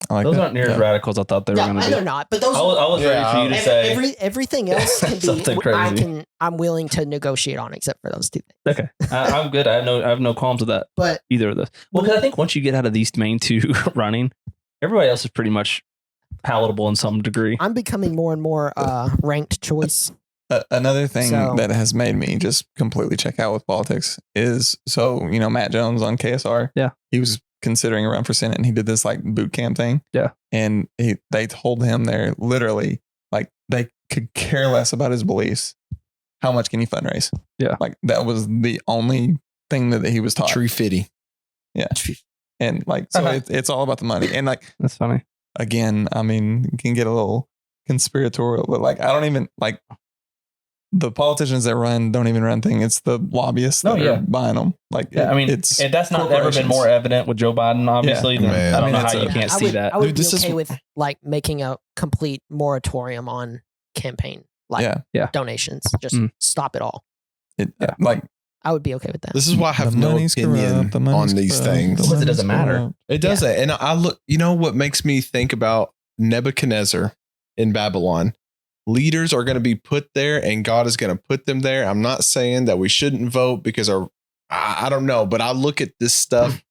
Those aren't near as radical as I thought they were going to be. They're not. But those. I was ready for you to say everything else can be something crazy. I'm willing to negotiate on, except for those two things. Okay, I'm good. I have no qualms with that. But either of those. Well, because I think once you get out of these main two running, everybody else is pretty much palatable in some degree. I'm becoming more and more ranked choice. Another thing that has made me just completely check out with politics is Matt Jones on KSR. Yeah, he was considering a run for Senate and he did this like boot camp thing. Yeah. And they told him there literally like they could care less about his beliefs. How much can you fundraise? Yeah. Like that was the only thing that he was taught. Tree fitty. Yeah. And like, so it's all about the money. And like, that's funny. Again, I mean, you can get a little conspiratorial, but like, I don't even like the politicians that don't even run things. It's the lobbyists that are buying them. Like, that's not ever been more evident with Joe Biden, obviously. Yeah. I don't know how you can't see that. I would be okay with like making a complete moratorium on campaign, donations. Just stop it all. I would be okay with that. This is why I have no opinion on these things. Because it doesn't matter. It doesn't. And I look, what makes me think about Nebuchadnezzar in Babylon? Leaders are going to be put there and God is going to put them there. I'm not saying that we shouldn't vote because I don't know, but I look at this stuff.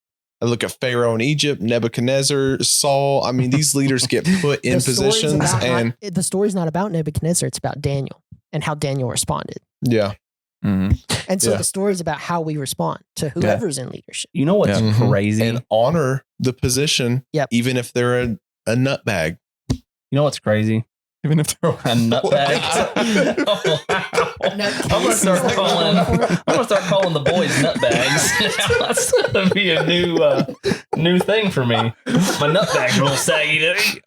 I look at Pharaoh in Egypt, Nebuchadnezzar, Saul. I mean, these leaders get put in positions and the story's not about Nebuchadnezzar. It's about Daniel and how Daniel responded. Yeah. And so the story is about how we respond to whoever's in leadership. You know what's crazy? And honor the position, even if they're a nutbag. You know what's crazy? Even if they're a nutbag. I'm gonna start calling the boys nutbags. That's gonna be a new thing for me. My nutbag's real saggy.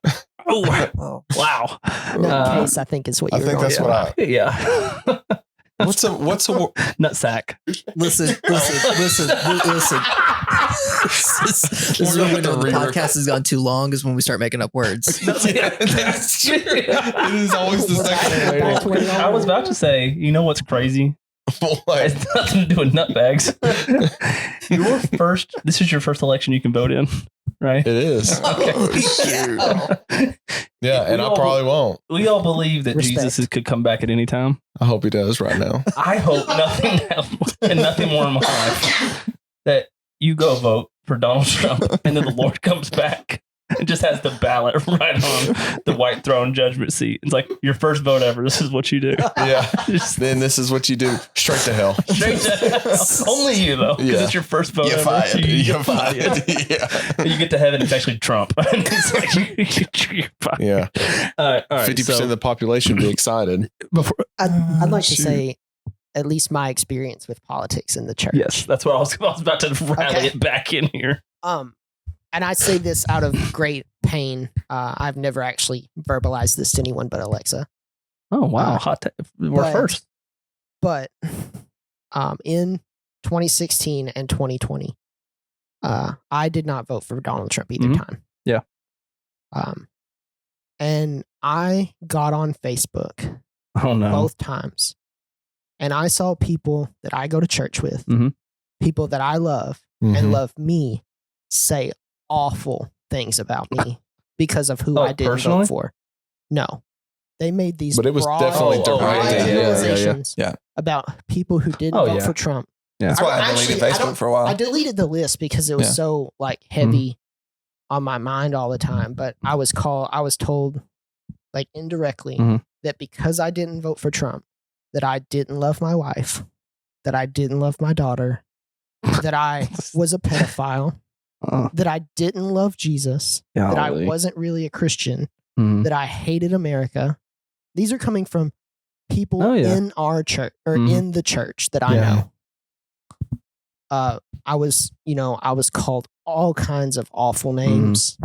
Oh wow! Nutcase, I think is what you're going. I think that's what Yeah. What's a nutsack? Listen. This is when we know the podcast has gone too long. Is when we start making up words. That's true. It is always the second way. I was about to say, you know what's crazy? What? It's nothing to do with nutbags. This is your first election you can vote in, right? It is. Okay. Oh, shoot. Yeah, and I probably won't. We all believe that Jesus could come back at any time. I hope he does right now. I hope nothing else and nothing more in my life that you go vote for Donald Trump and then the Lord comes back It just has the ballot right on the white throne judgment seat. It's like your first vote ever. This is what you do. Yeah. Then this is what you do. Straight to hell. Straight to hell. Only you though, because it's your first vote You're ever. fired. So you You're get fired. Yeah. You get to heaven. It's actually Trump. It's like, you're fired. Yeah. All right. 50% of the population be excited. I'd like to say at least my experience with politics in the church. Yes, that's what I was about to rally it back in here. And I say this out of great pain. I've never actually verbalized this to anyone but Alexa. Oh wow, we're first. But in 2016 and 2020, I did not vote for Donald Trump either time. Yeah. And I got on Facebook. Oh no. Both times. And I saw people that I go to church with, people that I love and love me, say awful things about me because of who I didn't vote for. No. They made these but it was definitely generalizations about people who didn't vote for Trump. Yeah. That's why I deleted Facebook for a while. I deleted the list because it was so like heavy on my mind all the time. But I was told like indirectly that because I didn't vote for Trump, that I didn't love my wife, that I didn't love my daughter, that I was a pedophile, that I didn't love Jesus, that I wasn't really a Christian, that I hated America. These are coming from people in our church or in the church that I know. I was called all kinds of awful names,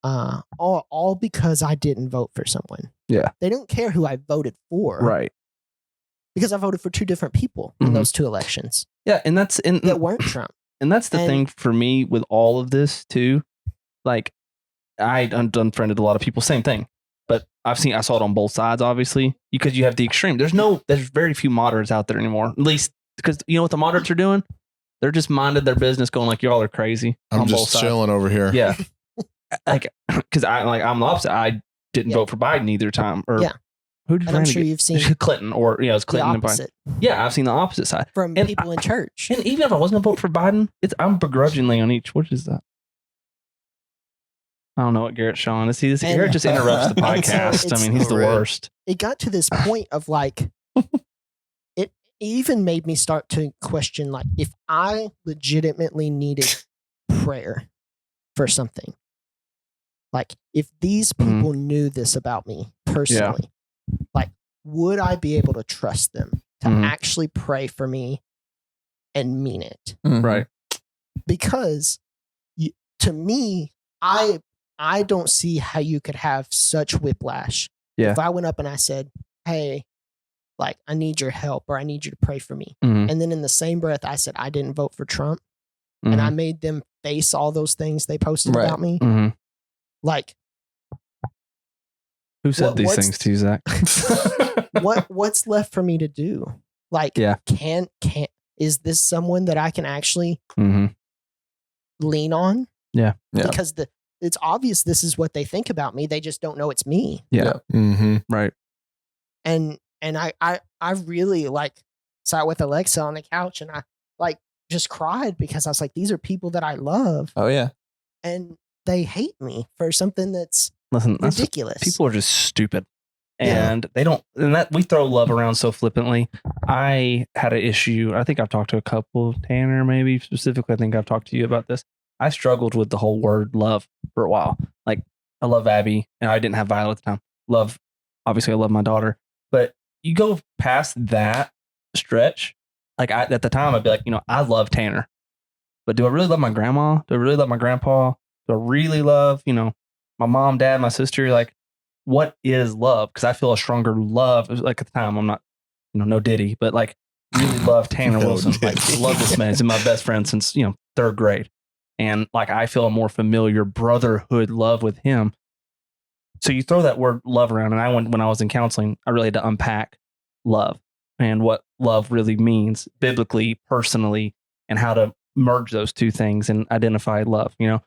all because I didn't vote for someone. Yeah. They don't care who I voted for. Right. Because I voted for two different people in those two elections. Yeah, and that weren't Trump. And that's the thing for me with all of this too. Like, I unfriended a lot of people. Same thing, but I saw it on both sides. Obviously, because you have the extreme. There's very few moderates out there anymore. At least because you know what the moderates are doing. They're just minded their business, going like y'all are crazy. I'm just chilling over here. Yeah, like because I'm the opposite. I didn't vote for Biden either time. Or who did I'm sure you've seen Clinton or it was Clinton and Biden. Yeah, I've seen the opposite side from people in church. And even if I wasn't gonna vote for Biden, I'm begrudgingly on each. What is that? I don't know what Garrett's showing. See, Garrett just interrupts the podcast. I mean, he's the worst. It got to this point of like, it even made me start to question, like, if I legitimately needed prayer for something, like if these people knew this about me personally, like, would I be able to trust them to actually pray for me and mean it? Right. Because to me, I don't see how you could have such whiplash. Yeah. If I went up and I said, hey, like, I need your help or I need you to pray for me. And then in the same breath, I said, I didn't vote for Trump. And I made them face all those things they posted about me. Like, who said these things to you, Zach? What's left for me to do? Like, is this someone that I can actually lean on? Yeah. Because it's obvious this is what they think about me. They just don't know it's me. Yeah. Right. And I really like sat with Alexa on the couch and I like just cried because I was like, these are people that I love. Oh yeah. And they hate me for something that's ridiculous. People are just stupid. And they don't, and that we throw love around so flippantly. I had an issue. I think I've talked to a couple, Tanner, maybe specifically. I think I've talked to you about this. I struggled with the whole word love for a while. Like, I love Abby, and I didn't have Violet at the time. Obviously, I love my daughter. But you go past that stretch, like at the time, I'd be like, I love Tanner. But do I really love my grandma? Do I really love my grandpa? Do I really love, my mom, dad, my sister? Like, what is love? Because I feel a stronger love. Like, at the time, I'm not, no Diddy, but like, really love Tanner Wilson. Like, love this man. He's my best friend since, third grade. And like, I feel a more familiar brotherhood love with him. So you throw that word love around. And when I was in counseling, I really had to unpack love and what love really means biblically, personally, and how to merge those two things and identify love, And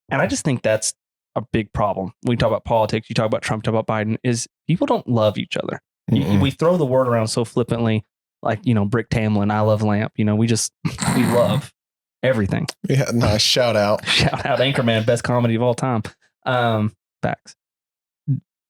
I just think that's a big problem. We talk about politics, you talk about Trump, talk about Biden, is people don't love each other. We throw the word around so flippantly, like, Brick Tamlin, I love Lamp. We love. everything. Yeah, nice shout out. Shout out Anchorman, best comedy of all time. Facts.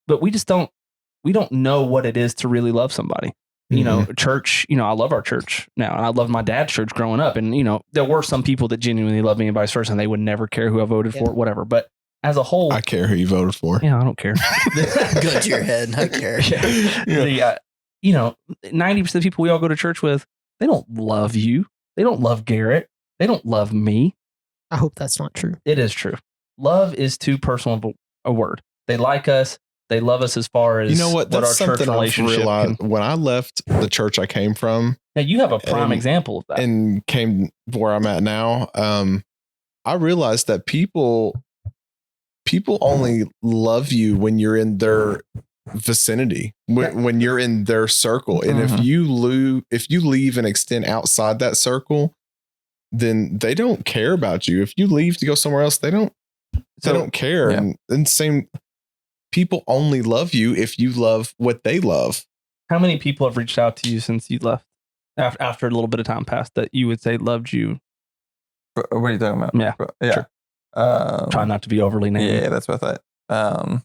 But we don't know what it is to really love somebody. You know, church, I love our church now. And I loved my dad's church growing up. And, there were some people that genuinely loved me and vice versa, and they would never care who I voted for, whatever. But as a whole, I care who you voted for. Yeah, I don't care. Go to your head. I care. 90% of the people we all go to church with, they don't love you. They don't love Garrett. They don't love me. I hope that's not true. It is true. Love is too personal of a word. They like us. They love us as far as what our church relationship when I left the church I came from. Now you have a prime example of that. And came where I'm at now. I realized that people only love you when you're in their vicinity, when you're in their circle. And if you leave and extend outside that circle, then they don't care about you. If you leave to go somewhere else, they don't care. Yeah. And same, people only love you if you love what they love. How many people have reached out to you since you left after a little bit of time passed that you would say loved you? What are you talking about? Yeah. Yeah. Sure. Try not to be overly negative. Yeah, that's what I thought.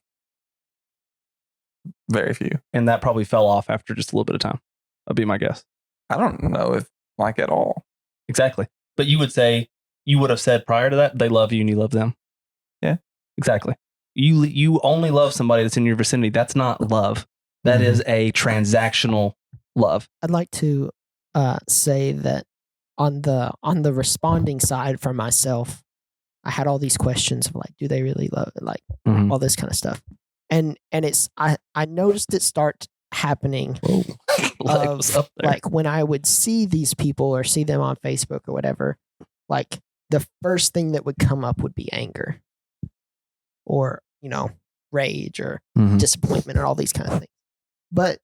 Very few. And that probably fell off after just a little bit of time. That'd be my guess. I don't know if at all. Exactly. But you would have said prior to that, they love you and you love them. Yeah. Exactly. You only love somebody that's in your vicinity. That's not love. That is a transactional love. I'd like to say that on the responding side for myself, I had all these questions of like, do they really love it? Like all this kind of stuff. And it's I noticed it start happening of like when I would see these people or see them on Facebook or whatever, like the first thing that would come up would be anger or, rage or disappointment and all these kind of things. But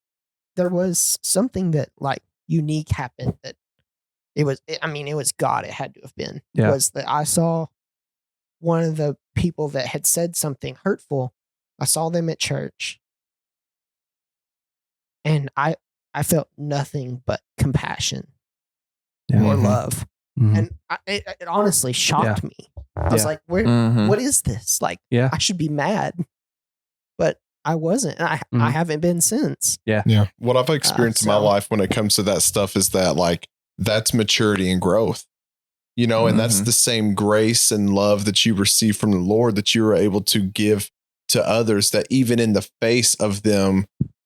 there was something that like unique happened that it was God. It had to have been. Yeah. Was that I saw one of the people that had said something hurtful. I saw them at church and I felt nothing but compassion or love. And it honestly shocked me. I was like, what is this? Like, I should be mad, but I wasn't. And I haven't been since. Yeah. What I've experienced in my life when it comes to that stuff is that like, that's maturity and growth, and that's the same grace and love that you receive from the Lord that you are able to give to others, that even in the face of them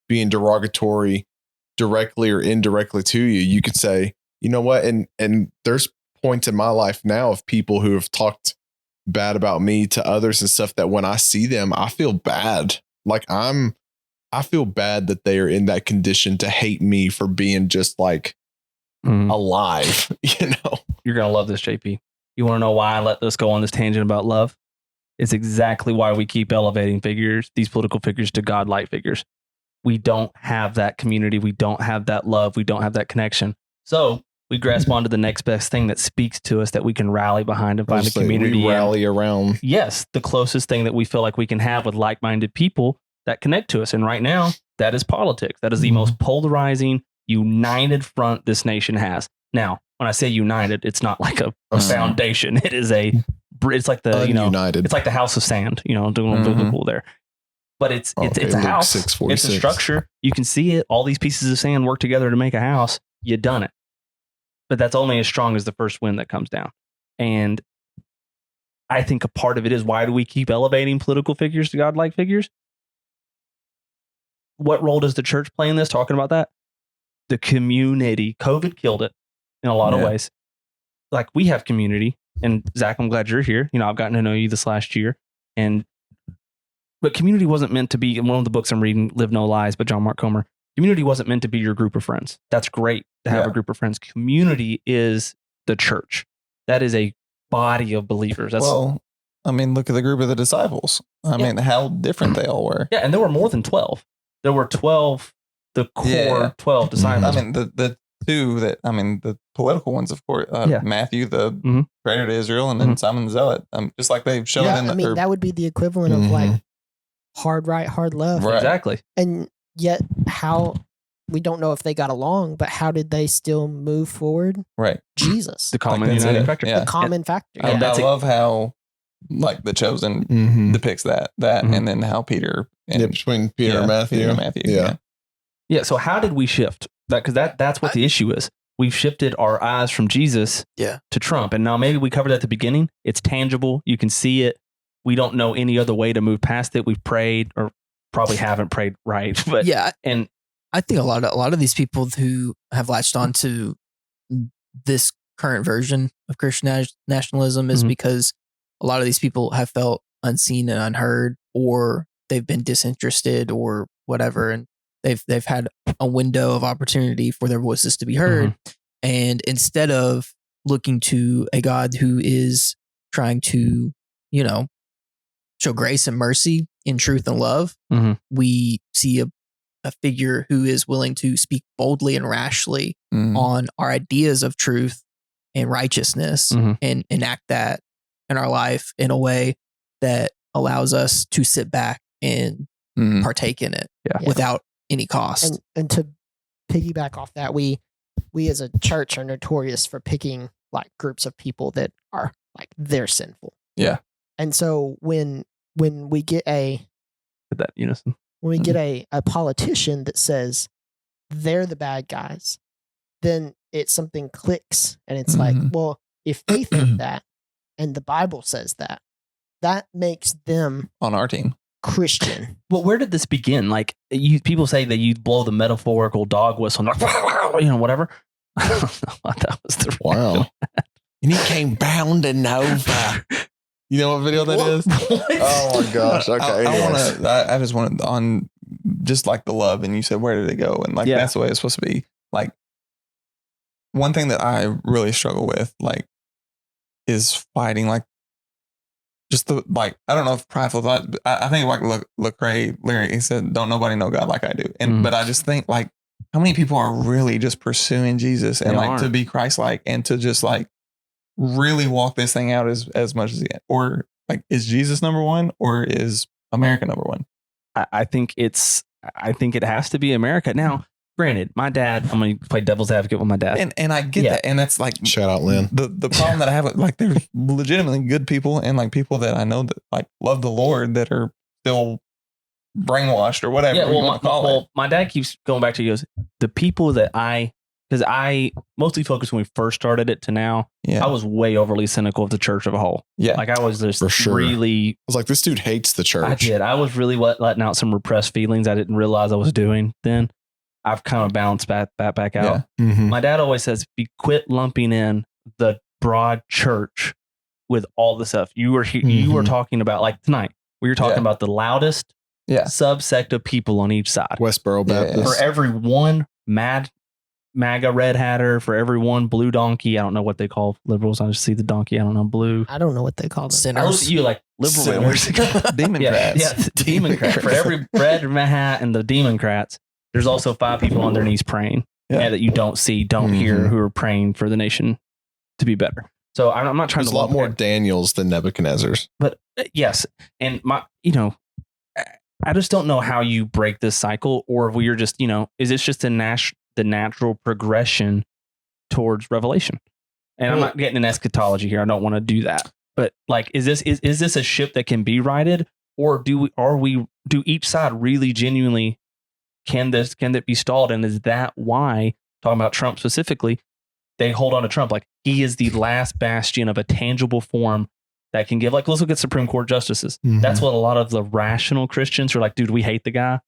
being derogatory directly or indirectly to you, you could say, you know what? And there's points in my life now of people who have talked bad about me to others and stuff that when I see them, I feel bad. Like I feel bad that they are in that condition to hate me for being just like alive, You're going to love this, JP. You want to know why I let this go on this tangent about love? It's exactly why we keep elevating these political figures to godlike figures. We don't have that community. We don't have that love. We don't have that connection. So we grasp onto the next best thing that speaks to us that we can rally behind and find a community. We rally around. Yes, the closest thing that we feel like we can have with like-minded people that connect to us. And right now, that is politics. That is the most polarizing, united front this nation has. Now, when I say united, it's not like a foundation. It is it's like the united. It's like the house of sand. Doing biblical there. But it's a house. It's a structure. You can see it. All these pieces of sand work together to make a house. You done it. But that's only as strong as the first wind that comes down. And I think a part of it is, why do we keep elevating political figures to godlike figures? What role does the church play in this? Talking about that, the community. COVID killed it in a lot of ways. Like, we have community. And Zach, I'm glad you're here. I've gotten to know you this last year. But community wasn't meant to be, in one of the books I'm reading, Live No Lies by John Mark Comer, community wasn't meant to be your group of friends. That's great to have a group of friends. Community is the church. That is a body of believers. Look at the group of the disciples. I mean, how different they all were. Yeah, and there were more than 12. There were 12, the core 12 disciples. I mean, the two that, the political ones, of course, Matthew, the traitor to Israel, and then Simon the Zealot. Just like they've shown in that would be the equivalent of like hard right, hard left. Right. Exactly. And yet how we don't know if they got along, but how did they still move forward? Right. Jesus. The common uniting factor. The common factor. I love how like The Chosen depicts that and then how Peter and between Peter and Matthew. Yeah. So how did we shift that? Because that's what the issue is. We've shifted our eyes from Jesus to Trump. And now maybe we covered that at the beginning. It's tangible. You can see it. We don't know any other way to move past it. We've prayed, or probably haven't prayed right. But and I think a lot of these people who have latched on to this current version of Christian nationalism is because a lot of these people have felt unseen and unheard, or they've been disinterested or whatever, and they've had a window of opportunity for their voices to be heard. And instead of looking to a God who is trying to, show grace and mercy in truth and love, we see a figure who is willing to speak boldly and rashly on our ideas of truth and righteousness and enact that in our life in a way that allows us to sit back and partake in it without any cost. And to piggyback off that, we as a church are notorious for picking like groups of people that are like they're sinful. Yeah. And so when we get that unison, when we get a politician that says they're the bad guys, then something clicks and it's like, well, if they think that and the Bible says that makes them on our team Christian. Well, where did this begin? Like people say that you blow the metaphorical dog whistle, whatever. I don't know what that was. And he came bounding over. You know what video that is? Oh my gosh. Okay. I just wanted on just like the love, and you said, where did it go? And like, that's the way it's supposed to be. Like, one thing that I really struggle with, like, is fighting, like, just the, like, I don't know if prideful thought, I think like Lecrae lyric, he said, don't nobody know God like I do. And, but I just think like, how many people are really just pursuing Jesus and like to be Christ-like and to just like really walk this thing out as much as he can? Or like, is Jesus number one or is America number one? I think it has to be America. Now, granted, my dad, I'm going to play devil's advocate with my dad. And I get that. And that's like, shout out Lynn. The problem that I have with, like, there's legitimately good people and like people that I know that like love the Lord that are still brainwashed or whatever. Yeah, my dad keeps going back to, he goes, the people that because I mostly focused when we first started it to now. Yeah. I was way overly cynical of the church of a whole. Yeah. Like I was just really. I was like, this dude hates the church. I did. I was really letting out some repressed feelings I didn't realize I was doing then. I've kind of balanced back out. Yeah. My dad always says, quit lumping in the broad church with all the stuff. You were talking about, like tonight, we were talking about the loudest subsect of people on each side. Westboro Baptist. For every one MAGA red hatter, for every one blue donkey. I don't know what they call liberals. I just see the donkey. I don't know blue. I don't know what they call them. Sinners. You like liberal Democrats. Yeah, Democrats. For every red hat and the Democrats, there's also 5 people on their knees praying that you don't see, don't hear, who are praying for the nation to be better. So I'm not trying There's to. a lot more Daniels than Nebuchadnezzars. But yes, and I just don't know how you break this cycle, or if we are just, is this just the natural progression towards revelation? And I'm not getting an eschatology here. I don't want to do that. But like, is this a ship that can be righted, or do each side really genuinely? Can that be stalled? And is that why, talking about Trump specifically, they hold on to Trump? Like, he is the last bastion of a tangible form that can give, like, let's look at Supreme Court justices. That's what a lot of the rational Christians are like, dude, we hate the guy,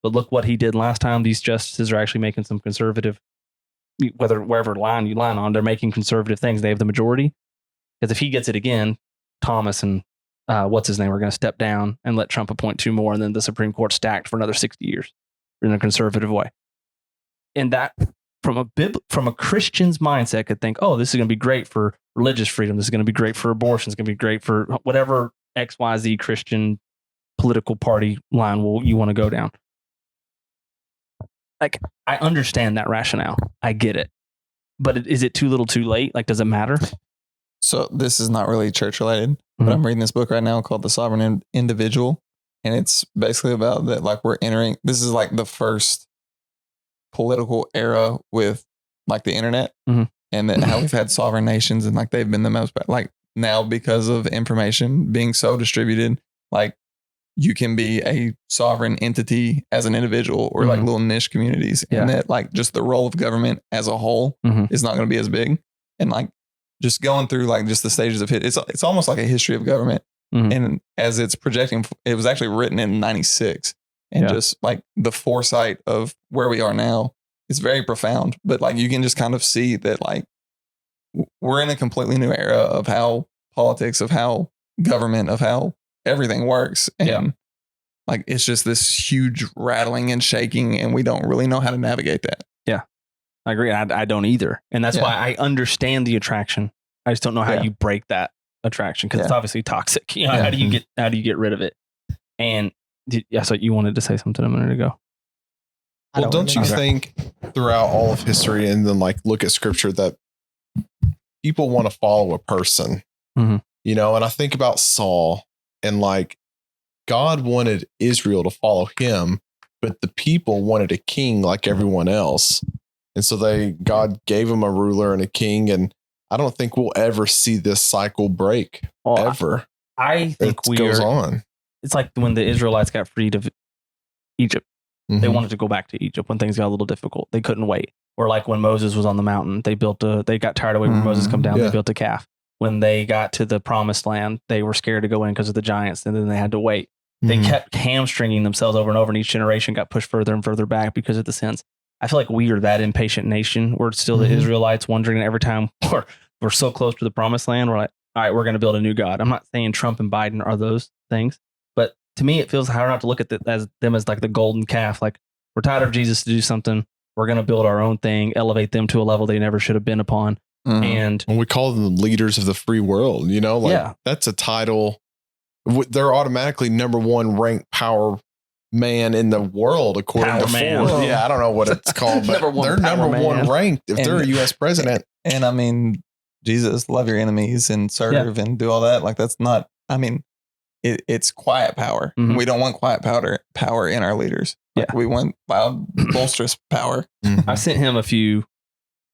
but look what he did last time. These justices are actually making some conservative, wherever line you line on, they're making conservative things. They have the majority. Because if he gets it again, Thomas and what's his name are going to step down and let Trump appoint 2 more, and then the Supreme Court stacked for another 60 years. In a conservative way. And that from a Christian's mindset could think, oh, this is going to be great for religious freedom. This is going to be great for abortion. It's going to be great for whatever XYZ Christian political party line you want to go down. Like, I understand that rationale. I get it. But is it too little too late? Like, does it matter? So this is not really church related, but I'm reading this book right now called The Sovereign Individual. And it's basically about that, like, we're entering, this is like the first political era with like the internet, and then how we've had sovereign nations and like they've been the most like now because of information being so distributed, like you can be a sovereign entity as an individual or like little niche communities, and that like just the role of government as a whole is not going to be as big. And like just going through like just the stages of it's almost like a history of government. And as it's projecting, it was actually written in 96, and just like the foresight of where we are now is very profound. But like you can just kind of see that like we're in a completely new era of how politics, of how government, of how everything works. And like it's just this huge rattling and shaking, and we don't really know how to navigate that. Yeah, I agree. I don't either. And that's why I understand the attraction. I just don't know how you break that attraction, because it's obviously toxic. You know, how do you get rid of it? And so you wanted to say something a minute ago. Well, don't you think throughout all of history, and then like look at scripture, that people want to follow a person, you know? And I think about Saul, and like God wanted Israel to follow him, but the people wanted a king like everyone else. And so God gave him a ruler and a king. And I don't think we'll ever see this cycle break ever. I think it goes on. It's like when the Israelites got freed of Egypt. They wanted to go back to Egypt when things got a little difficult. They couldn't wait. Or like when Moses was on the mountain, they got tired of waiting for Moses to come down. They built a calf. When they got to the promised land, they were scared to go in because of the giants, and then they had to wait. They kept hamstringing themselves over and over, and each generation got pushed further and further back because of the sins. I feel like we are that impatient nation. We're still the Israelites wondering every time we're so close to the promised land. We're like, all right, we're going to build a new God. I'm not saying Trump and Biden are those things, but to me, it feels hard not to look at them as like the golden calf. Like, we're tired of Jesus to do something. We're going to build our own thing, elevate them to a level they never should have been upon. And we call them leaders of the free world, you know, like that's a title. They're automatically number one ranked power man in the world, according to Forbes. Yeah, I don't know what it's called, but they're number one ranked if they're a U.S. president. And I mean, Jesus, love your enemies and serve and do all that. Like, that's not, I mean, it's quiet power. We don't want quiet power in our leaders. Like, we want loud, boisterous power. I sent him a few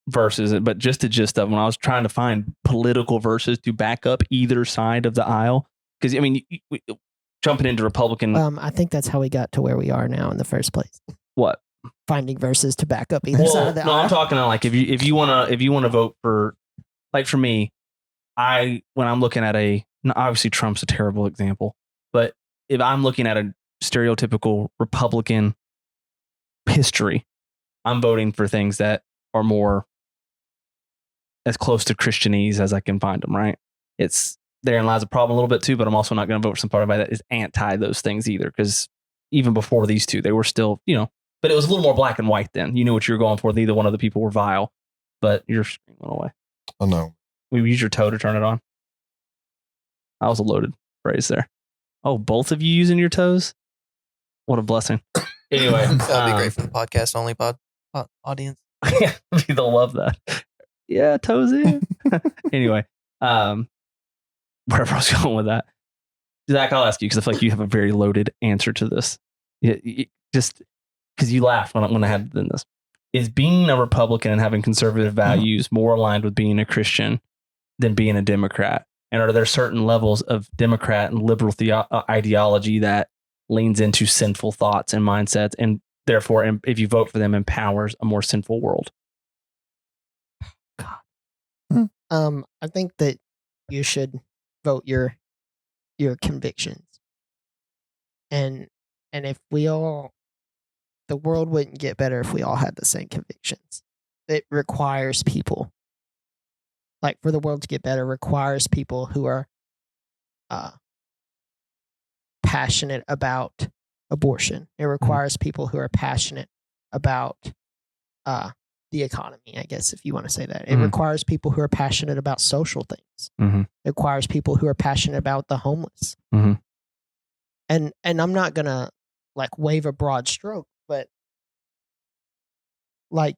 verses, but just the gist of them, when I was trying to find political verses to back up either side of the aisle. Because, I mean, jumping into Republican. I think that's how we got to where we are now in the first place. What? Finding verses to back up either side of the aisle. I'm talking on like if you want to vote for, like for me, when I'm looking at obviously Trump's a terrible example, but if I'm looking at a stereotypical Republican history, I'm voting for things that are more as close to Christianese as I can find them. Right? Therein lies a problem a little bit too, but I'm also not going to vote for some party that is anti those things either, because even before these two, they were still, you know, but it was a little more black and white then. You knew what you were going for. Neither one of the people were vile, but your screen went away. Oh, no. We use your toe to turn it on. That was a loaded phrase there. Oh, both of you using your toes? What a blessing. Anyway. That'd be great for the podcast only audience. Yeah, they'll love that. Yeah, toes in. Anyway. Wherever I was going with that, Zach, I'll ask you, because I feel like you have a very loaded answer to this. Just because you laughed when I had this. Is being a Republican and having conservative values more aligned with being a Christian than being a Democrat? And are there certain levels of Democrat and liberal ideology that leans into sinful thoughts and mindsets, and therefore, if you vote for them, empowers a more sinful world? God. I think that you should vote your convictions, and if the world wouldn't get better if we all had the same convictions. It requires people, like, for the world to get better, requires people who are passionate about abortion. It requires people who are passionate about the economy, I guess, if you want to say that. It requires people who are passionate about social things. It requires people who are passionate about the homeless. And I'm not going to like wave a broad stroke, but like,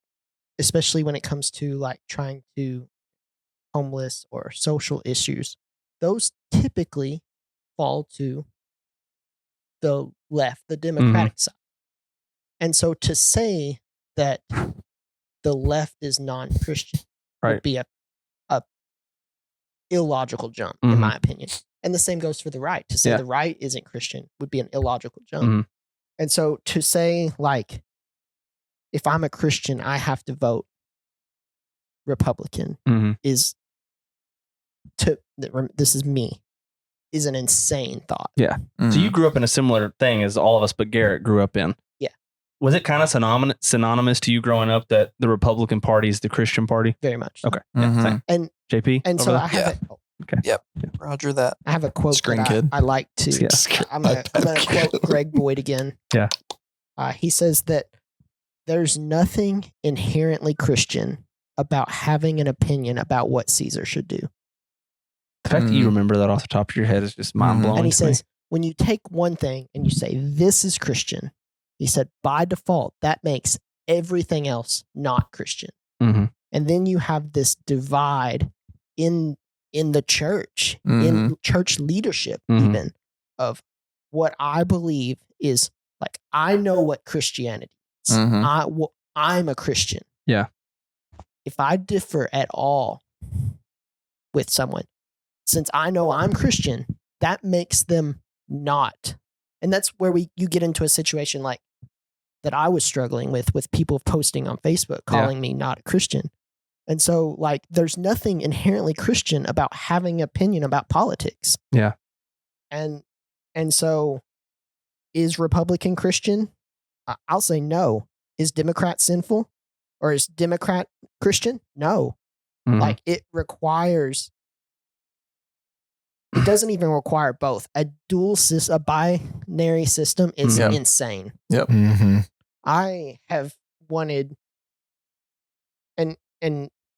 especially when it comes to like trying to homeless or social issues, those typically fall to the left, the Democratic side. And so to say that the left is non-Christian would be a illogical jump, in my opinion. And the same goes for the right. To say the right isn't Christian would be an illogical jump. And so to say, like, if I'm a Christian, I have to vote Republican is this is me, is an insane thought. Yeah. So you grew up in a similar thing as all of us, but Garrett grew up in. Yeah. Was it kind of synonymous to you growing up that the Republican Party is the Christian party? Very much. Okay. Yeah, same. And JP? And so I have okay. Yep. Roger that. I have a quote I like to. I'm going to quote Greg Boyd again. Yeah. He says that there's nothing inherently Christian about having an opinion about what Caesar should do. The fact that you remember that off the top of your head is just mind blowing. And he says, when you take one thing and you say, this is Christian, he said, by default, that makes everything else not Christian. And then you have this divide in the church, in church leadership, even, of what I believe is, like, I know what Christianity is. I'm a Christian. Yeah. If I differ at all with someone, since I know I'm Christian, that makes them not. And that's where you get into a situation like that I was struggling with people posting on Facebook calling me not a Christian. And so, like, there's nothing inherently Christian about having an opinion about politics. Yeah. And so, is Republican Christian? I'll say no. Is Democrat sinful? Or is Democrat Christian? No. Like, it doesn't even require both. A binary system is insane. Yep. I have wanted, and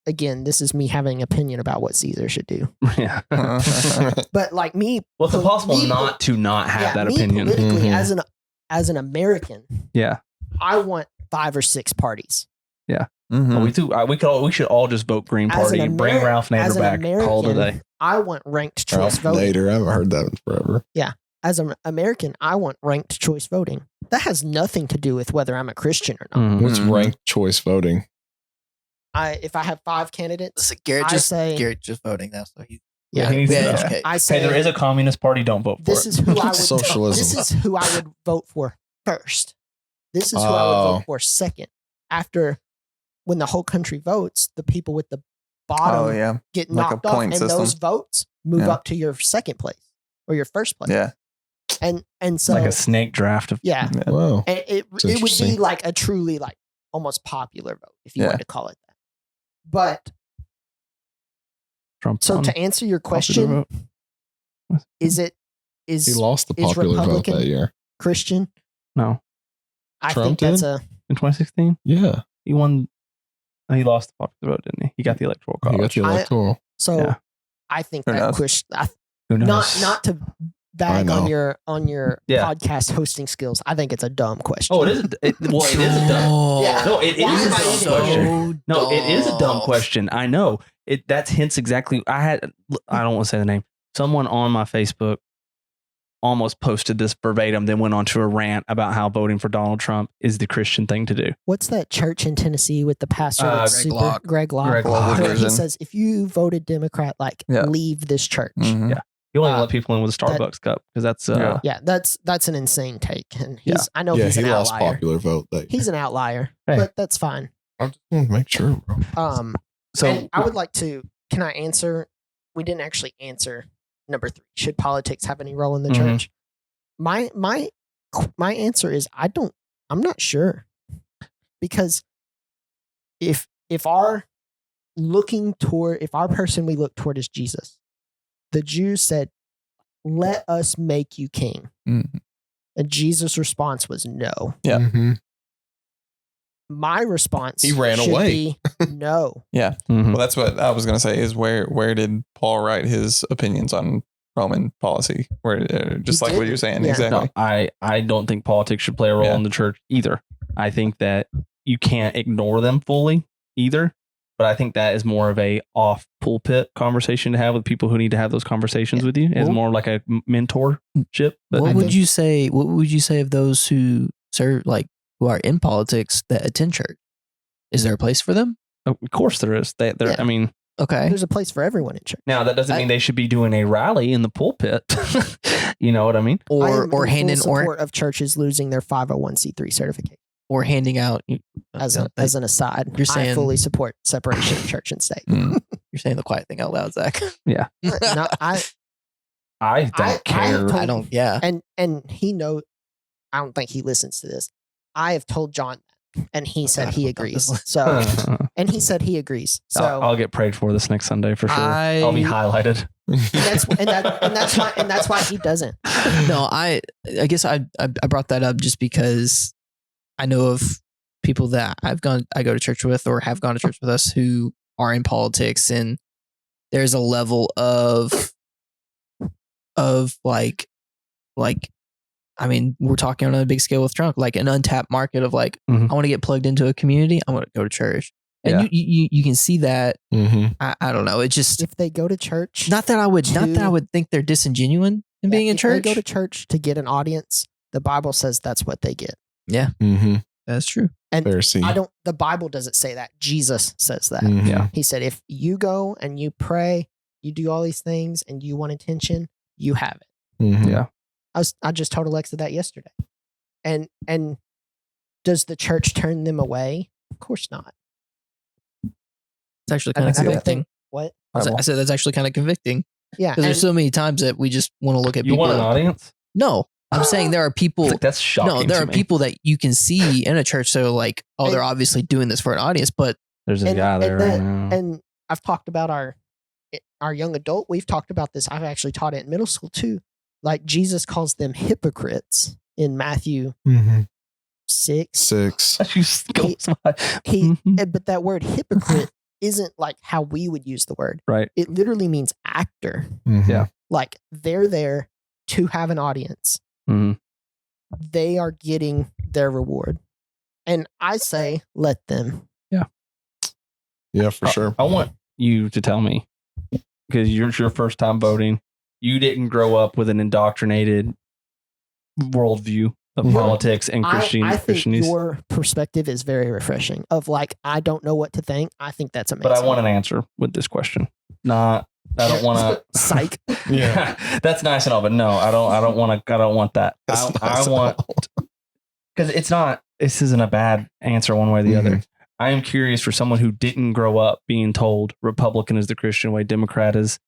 again, this is me having an opinion about what Caesar should do. Yeah. But like me, well, it's impossible not to not have that opinion. Politically, as an American, I want 5 or 6 parties. Yeah. We should all just vote Green Party and bring Ralph Nader back. Call today. I want ranked choice voting. Nader, I haven't heard that in forever. Yeah. As an American, I want ranked choice voting. That has nothing to do with whether I'm a Christian or not. What's ranked choice voting? If I have 5 candidates, Garrett just voting now, so he. Yeah, he needs to know. I say, hey, there is a communist party. Don't vote for this it. Is who I would. Socialism. This is who I would vote for first. This is who I would vote for second. After, when the whole country votes, the people with the bottom get knocked off, and those votes move up to your second place or your first place. Yeah, and so like a snake draft of Wow. And it would be like a truly like almost popular vote if you wanted to call it that. But Trump. So to answer your question, is he lost the popular vote that year? Christian? No, I think that's in 2016. Yeah, he won. He lost the popular vote, didn't he? He got the electoral college. He got the electoral. I think that Christian. Not to bag on your podcast hosting skills. I think it's a dumb question. Oh, it is. It is a dumb. Yeah. No, it is a dumb question. No, it is a dumb question. I know. That's hints exactly. I don't want to say the name. Someone on my Facebook almost posted this verbatim, then went on to a rant about how voting for Donald Trump is the Christian thing to do. What's that church in Tennessee with the pastor? Greg Locke. He says, if you voted Democrat, leave this church. Yeah. You only let people in with a Starbucks cup because that's that's an insane take. And I know he's an outlier. Lost popular vote. He's an outlier, but that's fine. I just want to make sure, bro. So I would like to. Can I answer? We didn't actually answer number 3. Should politics have any role in the church? My answer is I'm not sure, because if our person we look toward is Jesus, the Jews said, "Let us make you king," and Jesus' response was no. Yeah. My response, he ran away. No. Yeah. Well, that's what I was going to say. Is where did Paul write his opinions on Roman policy? Where just like what you're saying, exactly. No, I don't think politics should play a role in the church either. I think that you can't ignore them fully either. But I think that is more of a off pulpit conversation to have with people who need to have those conversations with you. It's more like a mentorship. But what would you say? What would you say of those who serve, who are in politics that attend church? Is there a place for them? Of course there is. I mean, okay. There's a place for everyone in church. Now that doesn't mean they should be doing a rally in the pulpit. You know what I mean? Or handing support of churches losing their 501c3 certificate. Or handing out as an aside. You're saying, I fully support separation of church and state. You're saying the quiet thing out loud, Zach. Yeah. No, I don't care. I don't. Yeah. And he knows. I don't think he listens to this. I have told John that, and he said he agrees. So, and he said he agrees. So I'll get prayed for this next Sunday for sure. I'll be highlighted. And that's why he doesn't. No, I guess I brought that up just because I know of people that I go to church with or have gone to church with us who are in politics, and there's a level of like I mean, we're talking on a big scale with Trump, like an untapped market of like, I want to get plugged into a community. I want to go to church. And you can see that. I don't know. It just, if they go to church, not that I would think they're disingenuine in being in church. They go to church to get an audience. The Bible says that's what they get. Yeah. That's true. And the Bible doesn't say that. Jesus says that. Yeah. He said, if you go and you pray, you do all these things and you want attention, you have it. Yeah. I just told Alexa that yesterday. And does the church turn them away? Of course not. It's actually kind of convicting. What? I said that's actually kind of convicting. Yeah. Because there's so many times that we just want to look at people. You want an audience? No. I'm saying there are people. That's shocking. No, there are people that you can see in a church. So like, they're obviously doing this for an audience, but there's a guy there right now. And I've talked about our young adult. We've talked about this. I've actually taught it in middle school too. Like Jesus calls them hypocrites in Matthew 6. But that word hypocrite isn't like how we would use the word. Right. It literally means actor. Yeah. Like they're there to have an audience. They are getting their reward. And I say, let them. Yeah. Yeah, for sure. I want you to tell me, because you're your first time voting. You didn't grow up with an indoctrinated worldview of politics and Christianity. I think your perspective is very refreshing. Of like, I don't know what to think. I think that's amazing. But I want an answer with this question. I don't want to. Psych. Yeah, that's nice and all, but no, I don't want to. I don't want that. I want, because it's not. This isn't a bad answer one way or the other. I am curious for someone who didn't grow up being told Republican is the Christian way, Democrat is.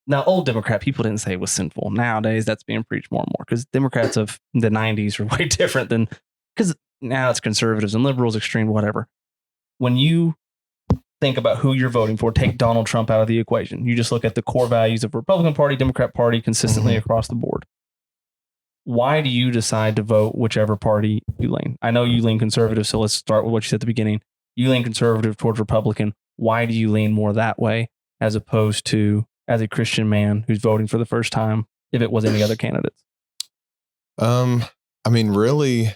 Now, old Democrat people didn't say it was sinful. Nowadays, that's being preached more and more because Democrats of the 90s are way different than, because now it's conservatives and liberals, extreme, whatever. When you think about who you're voting for, take Donald Trump out of the equation. You just look at the core values of Republican Party, Democrat Party consistently across the board. Why do you decide to vote whichever party you lean? I know you lean conservative, so let's start with what you said at the beginning. You lean conservative towards Republican. Why do you lean more that way as opposed to as a Christian man who's voting for the first time, if it was any other candidates? I mean, really,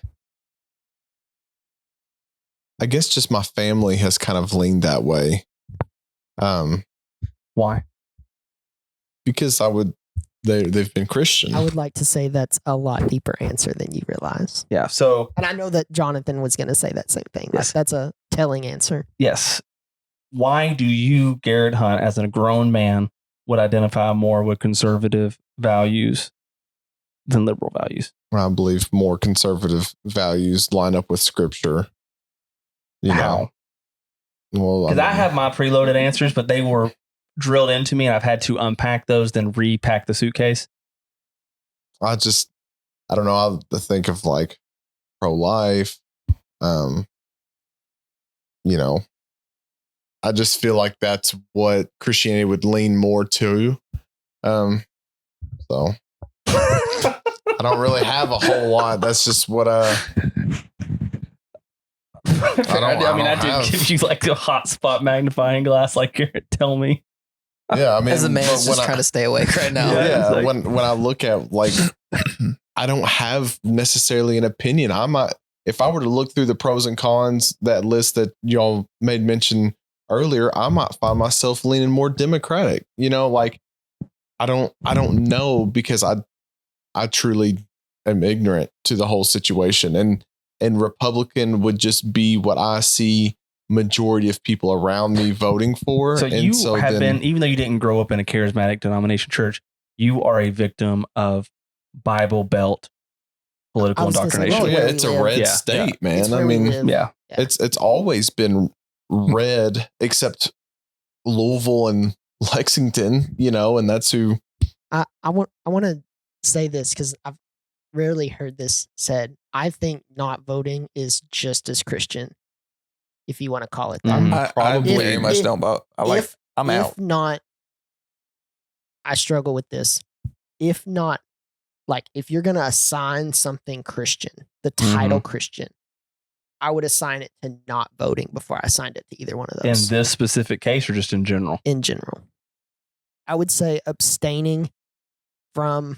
I guess just my family has kind of leaned that way. Why? Because they've been Christian. I would like to say that's a lot deeper answer than you realize. Yeah. So, and I know that Jonathan was going to say that same thing. Yes. That's a telling answer. Yes. Why do you, Garrett Hunt, as a grown man, would identify more with conservative values than liberal values? I believe more conservative values line up with scripture. How? Well, because I have my preloaded answers, but they were drilled into me and I've had to unpack those, then repack the suitcase. I don't know. I think of like pro-life, I just feel like that's what Christianity would lean more to. So I don't really have a whole lot. That's just what I did give you like a hotspot magnifying glass, like Garrett, tell me. Yeah, I mean, as a man, just trying to stay awake right now. Yeah, like, when I look at like, I don't have necessarily an opinion. If I were to look through the pros and cons, that list that y'all made mention earlier, I might find myself leaning more Democratic. Like I don't know, because I truly am ignorant to the whole situation, and Republican would just be what I see majority of people around me voting for. So you have been, even though you didn't grow up in a charismatic denomination church, you are a victim of Bible Belt political indoctrination. Oh yeah, it's a red state, man. I mean, it's always been red, except Louisville and Lexington, and that's who. I want to say this because I've rarely heard this said. I think not voting is just as Christian, if you want to call it that. I very much don't vote. I'm out. If not, I struggle with this. If not, like if you're gonna assign something Christian, the title Christian, I would assign it to not voting before I assigned it to either one of those. In this specific case, or just in general? In general, I would say abstaining from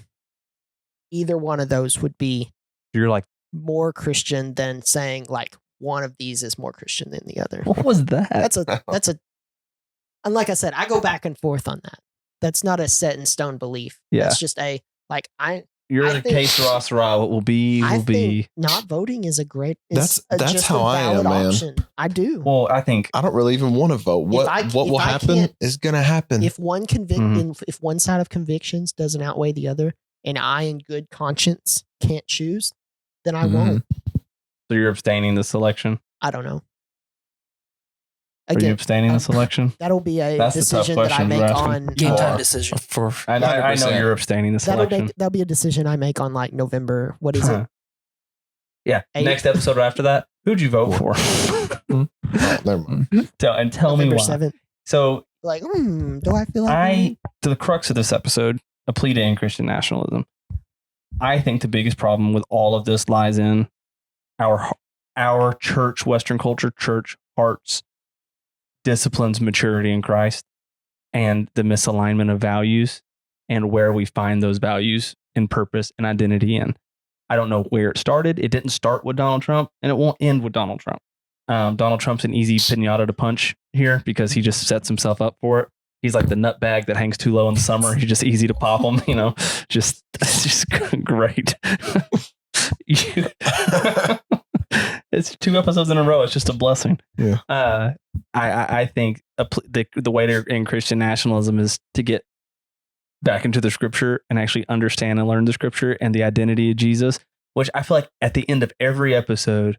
either one of those would be. You're like more Christian than saying like one of these is more Christian than the other. What was that? That's a. And like I said, I go back and forth on that. That's not a set in stone belief. Yeah, it's just a like I. You're the case Ross. What will be. Not voting is a great. That's how I am, man. Option. I do. Well, I think I don't really even want to vote. What will happen is going to happen. If one if one side of convictions doesn't outweigh the other, and I, in good conscience, can't choose, then I won't. So you're abstaining this election? I don't know. Again, are you abstaining this election? That'll be a decision that I make on game time decision. I know you're abstaining this election. That'll be a decision I make on like November. What is it? Yeah. 8? Next episode after that, who'd you vote for? Never mind. Tell me why. 7th. So, like, do I feel like to the crux of this episode, a plea to end Christian nationalism. I think the biggest problem with all of this lies in our church, Western culture, church hearts, disciplines, maturity in Christ, and the misalignment of values and where we find those values and purpose and identity in. I don't know where it started. It didn't start with Donald Trump, and it won't end with Donald Trump. Donald Trump's an easy pinata to punch here because he just sets himself up for it. He's like the nut bag that hangs too low in the summer. He's just easy to pop him, just great. It's 2 episodes in a row. It's just a blessing. Yeah. I think the way to end Christian nationalism is to get back into the scripture and actually understand and learn the scripture and the identity of Jesus, which I feel like at the end of every episode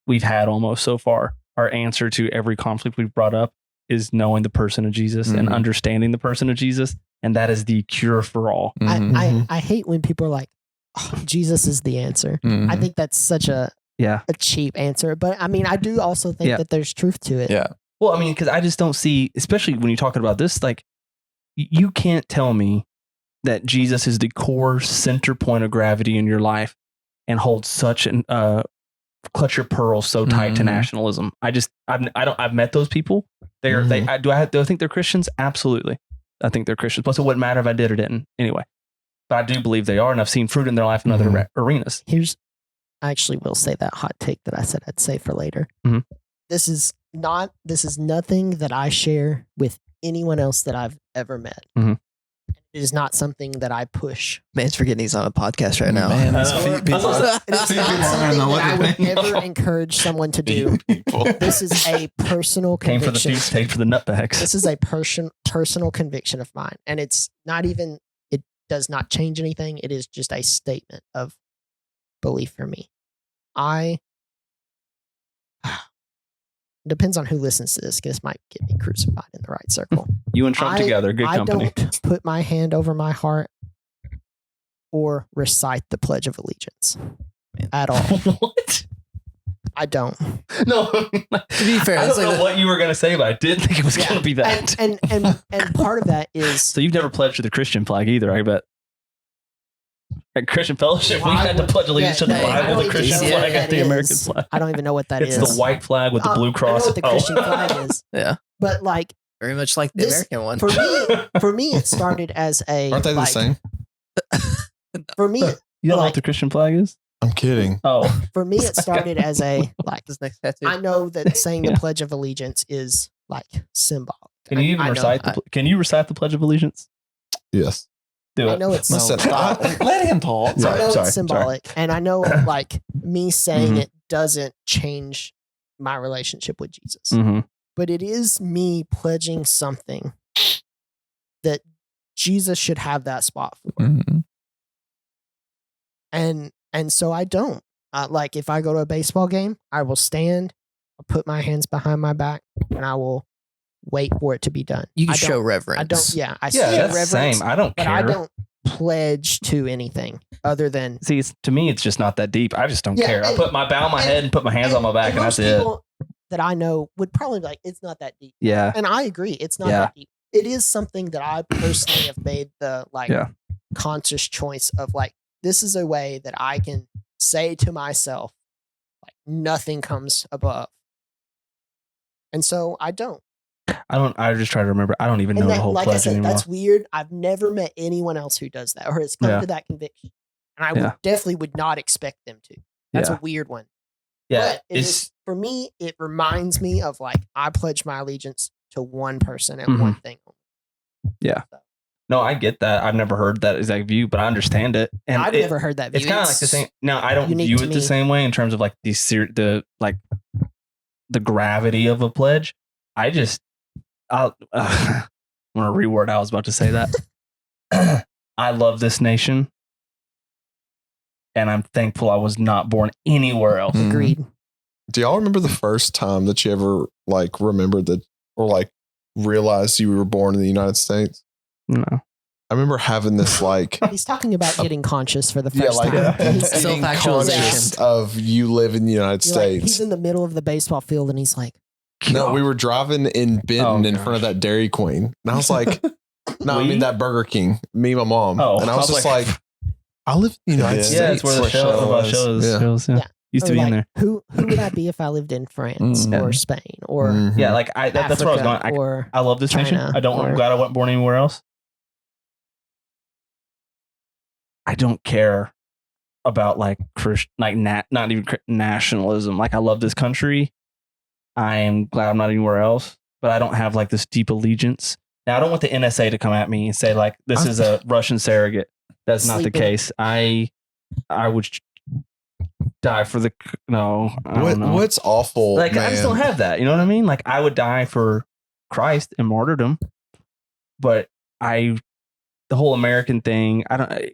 we've had almost so far, our answer to every conflict we've brought up is knowing the person of Jesus and understanding the person of Jesus. And that is the cure for all. I hate when people are like, Jesus is the answer. I think that's such a cheap answer. But I mean, I do also think that there's truth to it. Yeah. Well, I mean, because I just don't see, especially when you're talking about this, like you can't tell me that Jesus is the core center point of gravity in your life and holds such an clutch your pearls so tight to nationalism. I've met those people. Do I think they're Christians? Absolutely. I think they're Christians. Plus, it wouldn't matter if I did or didn't anyway. But I do believe they are, and I've seen fruit in their life in other arenas. I actually will say that hot take that I said I'd say for later. This is nothing that I share with anyone else that I've ever met. It is not something that I push. Man's forgetting he's on a podcast right now. Man, it is not something that I would ever encourage someone to do. This is a personal conviction. Came for the feet, stayed for the nutbags. This is a personal conviction of mine. And it does not change anything. It is just a statement of belief for me. Depends on who listens to this. This might get me crucified in the right circle. You and Trump together, good company. I don't put my hand over my heart or recite the Pledge of Allegiance at all. What? I don't. No. To be fair, I don't know what you were going to say, but I didn't think it was going to be that. And part of that is... So you've never pledged to the Christian flag either, I bet. At Christian Fellowship, we had to pledge allegiance to the Bible, the Christian flag, and the American flag. I don't even know what that is. It's the white flag with the blue cross. I know what the Christian flag is. Yeah. But like... Very much like the American one. For me, it started as a... Aren't they the same? For me... You don't know what the Christian flag is? I'm kidding. Oh. For me, it started as a... like. This next tattoo. I know that saying the Pledge of Allegiance is like symbolic. Can you even recite the Pledge of Allegiance? Yes. Do it. I know it's let him talk. I know it's symbolic, and I know like me saying it doesn't change my relationship with Jesus. Mm-hmm. But it is me pledging something that Jesus should have that spot for. Mm-hmm. And so I don't. Like if I go to a baseball game, I will stand, I'll put my hands behind my back, and I will wait for it to be done. You can show reverence. I don't. Yeah, I Yeah, show that's reverence. same. I don't but care. I don't pledge to anything other than. See, to me, it's just not that deep. I just don't care. I bow my head and put my hands on my back, and that's it. That I know would probably be like, it's not that deep. Yeah. And I agree, it's not that deep. It is something that I personally have made the conscious choice of like, this is a way that I can say to myself, like, nothing comes above. And so I don't. I just try to remember. I don't even know the whole pledge anymore. That's weird. I've never met anyone else who does that or has come to that conviction. And I definitely would not expect them to. That's a weird one. Yeah. But for me, it reminds me of like, I pledge my allegiance to one person and one thing. Yeah. So. No, I get that. I've never heard that exact view, but I understand it. And I've never heard that view. It's kind of like the same. No, I don't view it the same way in terms of like the gravity of a pledge. I want to reword. I was about to say that. I love this nation. And I'm thankful I was not born anywhere else. Agreed. Do y'all remember the first time that you ever like remembered that or like realized you were born in the United States? No. I remember having this like. He's talking about getting conscious for the first time. Self-actualization of you live in the United States. Like, he's in the middle of the baseball field and he's like. No, we were driving in Benton in front of that Dairy Queen. And I was like, no, I mean that Burger King. Me and my mom. And I was just like I live in the United States. Yeah, it's where the shows. Yeah. Used to be like, in there. Who would I be if I lived in France or Spain or like that's where I was going. I love this nation. I'm glad I wasn't born anywhere else. I don't care about like not even nationalism. Like I love this country. I am glad I'm not anywhere else, but I don't have like this deep allegiance. Now I don't want the NSA to come at me and say like this is a Russian surrogate. That's not the case. I would die for the no. I don't know. What's awful? Like I just don't have that. You know what I mean? Like I would die for Christ and martyrdom, but the whole American thing. I don't.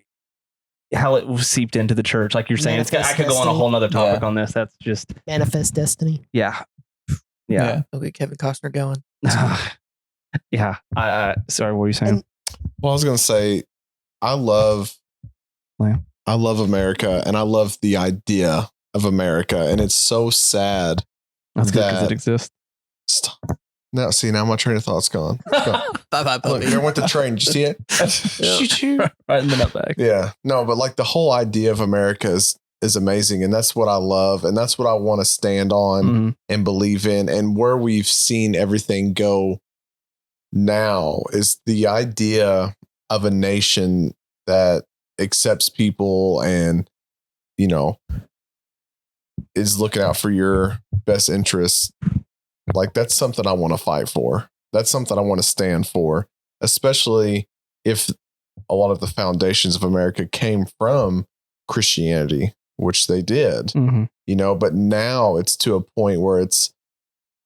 How it was seeped into the church, like you're saying. I could go on a whole nother topic on this. That's just manifest destiny. Yeah. Okay, Kevin Costner going. Yeah. Sorry, what were you saying? Well, I was going to say, I love America and I love the idea of America. And it's so sad that it exists. Now, now my train of thought's gone. Bye-bye, puppy. Look, there went the train. Did you see it? Right in the nutbag. Yeah. No, but like the whole idea of America is amazing. And that's what I love. And that's what I want to stand on and believe in. And where we've seen everything go now is the idea of a nation that accepts people and, you know, is looking out for your best interests. Like that's something I want to fight for. That's something I want to stand for, especially if a lot of the foundations of America came from Christianity, which they did, you know, but now it's to a point where it's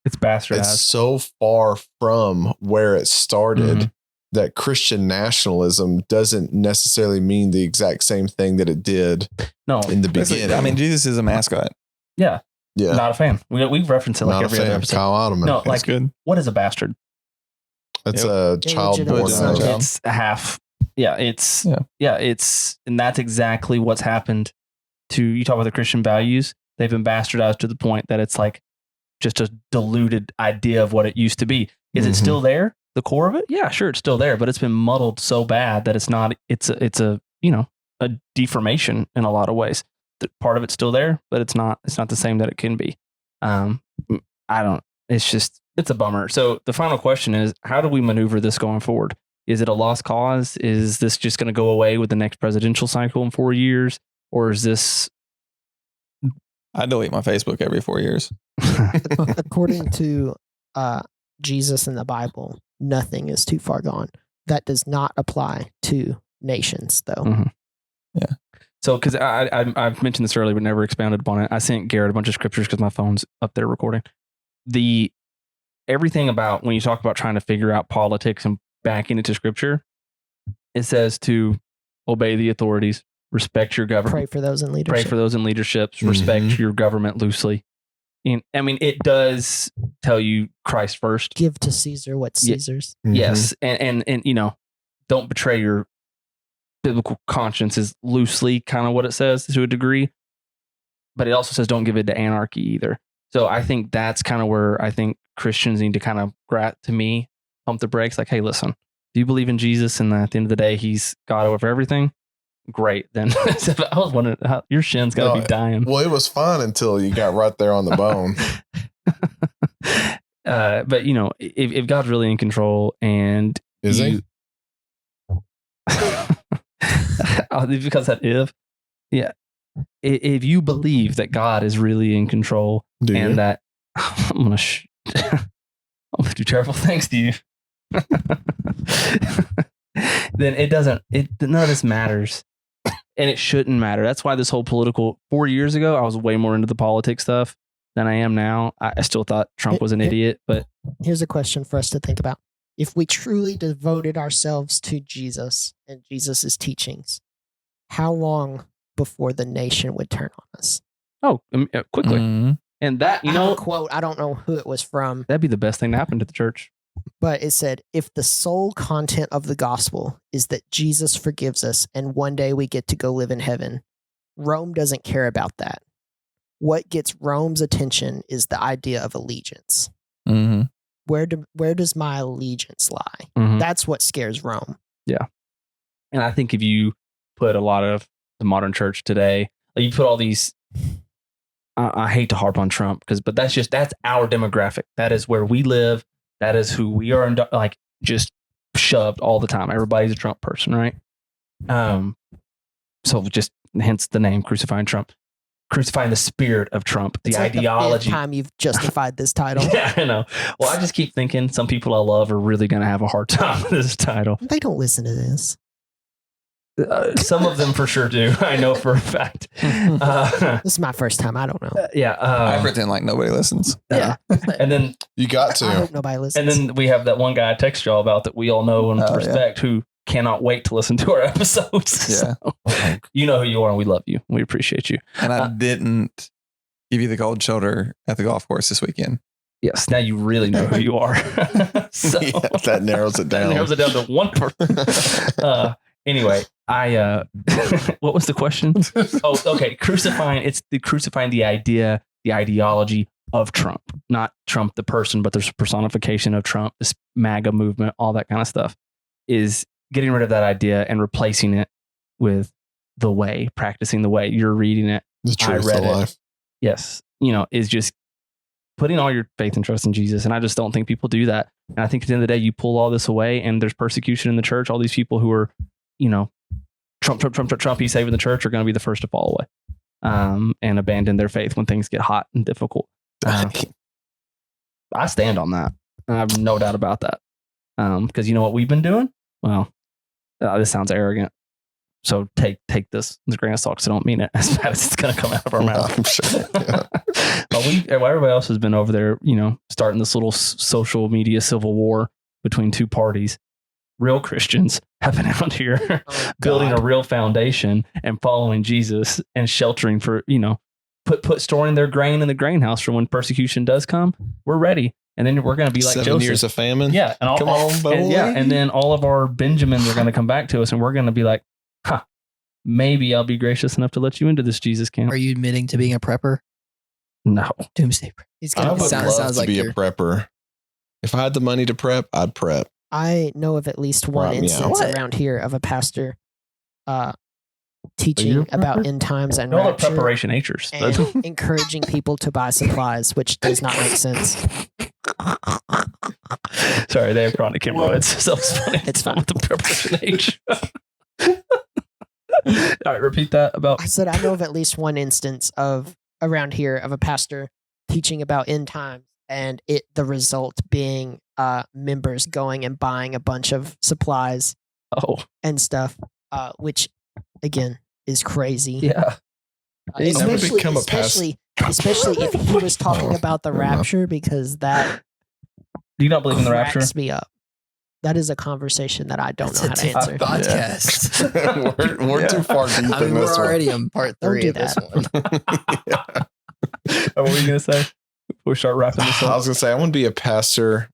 bastardized. It's so far from where it started that Christian nationalism doesn't necessarily mean the exact same thing that it did in the beginning. I mean, Jesus is a mascot. Yeah. Yeah. Not a fan. We reference it like every other episode. Kyle Ottoman. No, like good. What is a bastard? It's a child born. It's half. Yeah. It's and that's exactly what's happened to, you talk about the Christian values. They've been bastardized to the point that it's like just a diluted idea of what it used to be. Is it still there? The core of it? Yeah, sure. It's still there, but it's been muddled so bad that it's a deformation in a lot of ways. Part of it's still there, but it's not the same that it can be. It's a bummer. So the final question is, how do we maneuver this going forward? Is it a lost cause? Is this just going to go away with the next presidential cycle in 4 years? Or is this... I delete my Facebook every 4 years. According to Jesus in the Bible, nothing is too far gone. That does not apply to nations, though. Yeah. So, because I've mentioned this earlier, but never expounded upon it. I sent Garrett a bunch of scriptures because my phone's up there recording. Everything about when you talk about trying to figure out politics and backing it to scripture, it says to obey the authorities, respect your government, pray for those in leadership, respect your government loosely. And I mean, it does tell you Christ first. Give to Caesar what's Caesar's. Yes, and don't betray your biblical conscience is loosely kind of what it says to a degree, but it also says don't give it to anarchy either. So I think that's kind of where I think Christians need to kind of pump the brakes. Like, hey, listen, do you believe in Jesus and at the end of the day he's God over everything? Great. Then I was wondering how your shin's got to be dying. Well, it was fun until you got right there on the bone. But if God's really in control and is he? Because if you believe that God is really in control that I'm gonna do terrible things to you, then none of this matters, and it shouldn't matter. That's why this whole 4 years ago, I was way more into the politics stuff than I am now. I still thought Trump was an idiot, but here's a question for us to think about. If we truly devoted ourselves to Jesus and Jesus's teachings, how long before the nation would turn on us? Oh, quickly. Mm-hmm. And that, I have a quote, I don't know who it was from. That'd be the best thing to happen to the church. But it said, if the sole content of the gospel is that Jesus forgives us and one day we get to go live in heaven, Rome doesn't care about that. What gets Rome's attention is the idea of allegiance. Mm-hmm. Where does my allegiance lie? Mm-hmm. That's what scares Rome. Yeah. And I think if you put a lot of the modern church today, like you put all these, I hate to harp on Trump but that's our demographic. That is where we live. That is who we are, just shoved all the time. Everybody's a Trump person, right? So just hence the name crucifying Trump. Crucifying the spirit of Trump, the ideology. The fifth time you've justified this title. Yeah, I know. Well, I just keep thinking some people I love are really going to have a hard time with this title. They don't listen to this. Some of them for sure do. I know for a fact. This is my first time. I don't know. Yeah. I pretend like nobody listens. Yeah. And then you got to. I hope nobody listens. And then we have that one guy I text y'all about that we all know and respect who cannot wait to listen to our episodes. Yeah. So, you know who you are and we love you. We appreciate you. And I didn't give you the cold shoulder at the golf course this weekend. Yes. Now you really know who you are. So, that narrows it down. That narrows it down to one person. Anyway, what was the question? Oh, okay. Crucifying the idea, the ideology of Trump, not Trump the person, but there's a personification of Trump, this MAGA movement, all that kind of stuff is getting rid of that idea and replacing it with the way, practicing the way. You're reading it. The truth, I read the it. life. Yes. Is just putting all your faith and trust in Jesus. And I just don't think people do that. And I think at the end of the day, you pull all this away and there's persecution in the church. All these people who are, Trump, he's saving the church are going to be the first to fall away and abandon their faith when things get hot and difficult. I stand on that. I have no doubt about that. Because you know what we've been doing? Well, this sounds arrogant. So take this with a grain of salt because I don't mean it as bad as it's going to come out of our mouth. I'm sure. Yeah. But everybody else has been over there, starting this little social media civil war between two parties. Real Christians have been out here building a real foundation and following Jesus and sheltering for, storing their grain in the grain house for when persecution does come. We're ready. And then we're going to be like 7 Joseph. years of famine. Yeah. And come on, boy. And then all of our Benjamins are going to come back to us and we're going to be like, maybe I'll be gracious enough to let you into this Jesus camp. Are you admitting to being a prepper? No. Doomsday prep. I would love to be a prepper. If I had the money to prep, I'd prep. I know of at least one instance around here of a pastor teaching about end times and rapture. Preparation natures. And encouraging people to buy supplies, which does not make sense. Sorry, they have chronic hemorrhoids. So it's funny. It's fine. With the preparation age. All right, repeat that about. I said I know of at least one instance of around here of a pastor teaching about end times, and the result being members going and buying a bunch of supplies and stuff, which again is crazy. Yeah. Especially if he was talking about the rapture, because that do you not believe in the rapture? Cracks me up. That is a conversation that I don't know how to answer. Podcast. We're too far deep in this we're already on part 3 of this one. What were you going to say before we start wrapping this up? I was going to say, I want to be a pastor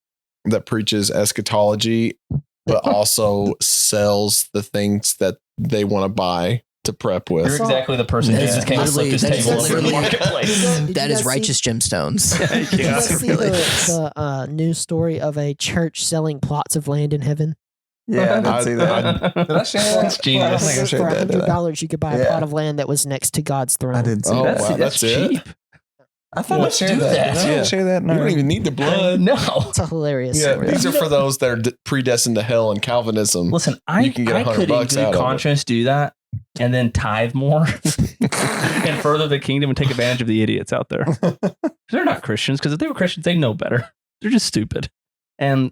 that preaches eschatology, but also sells the things that they want to buy to prep with. You're exactly the person Jesus came to flip his table over in the marketplace. That is righteous gemstones. Did you guys see the news story of a church selling plots of land in heaven? Yeah, I did see that. Did I share that? That's genius. I think I shared For $100, you could buy a plot of land that was next to God's throne. I did see that. Wow, that's cheap. I thought I shared that. Did I share that? No. You don't even need the blood. No. It's a hilarious story. These are for those that are predestined to hell in Calvinism. Listen, I could in good conscience do that and then tithe more and further the kingdom and take advantage of the idiots out there. They're not Christians, because if they were Christians, they know better. They're just stupid. And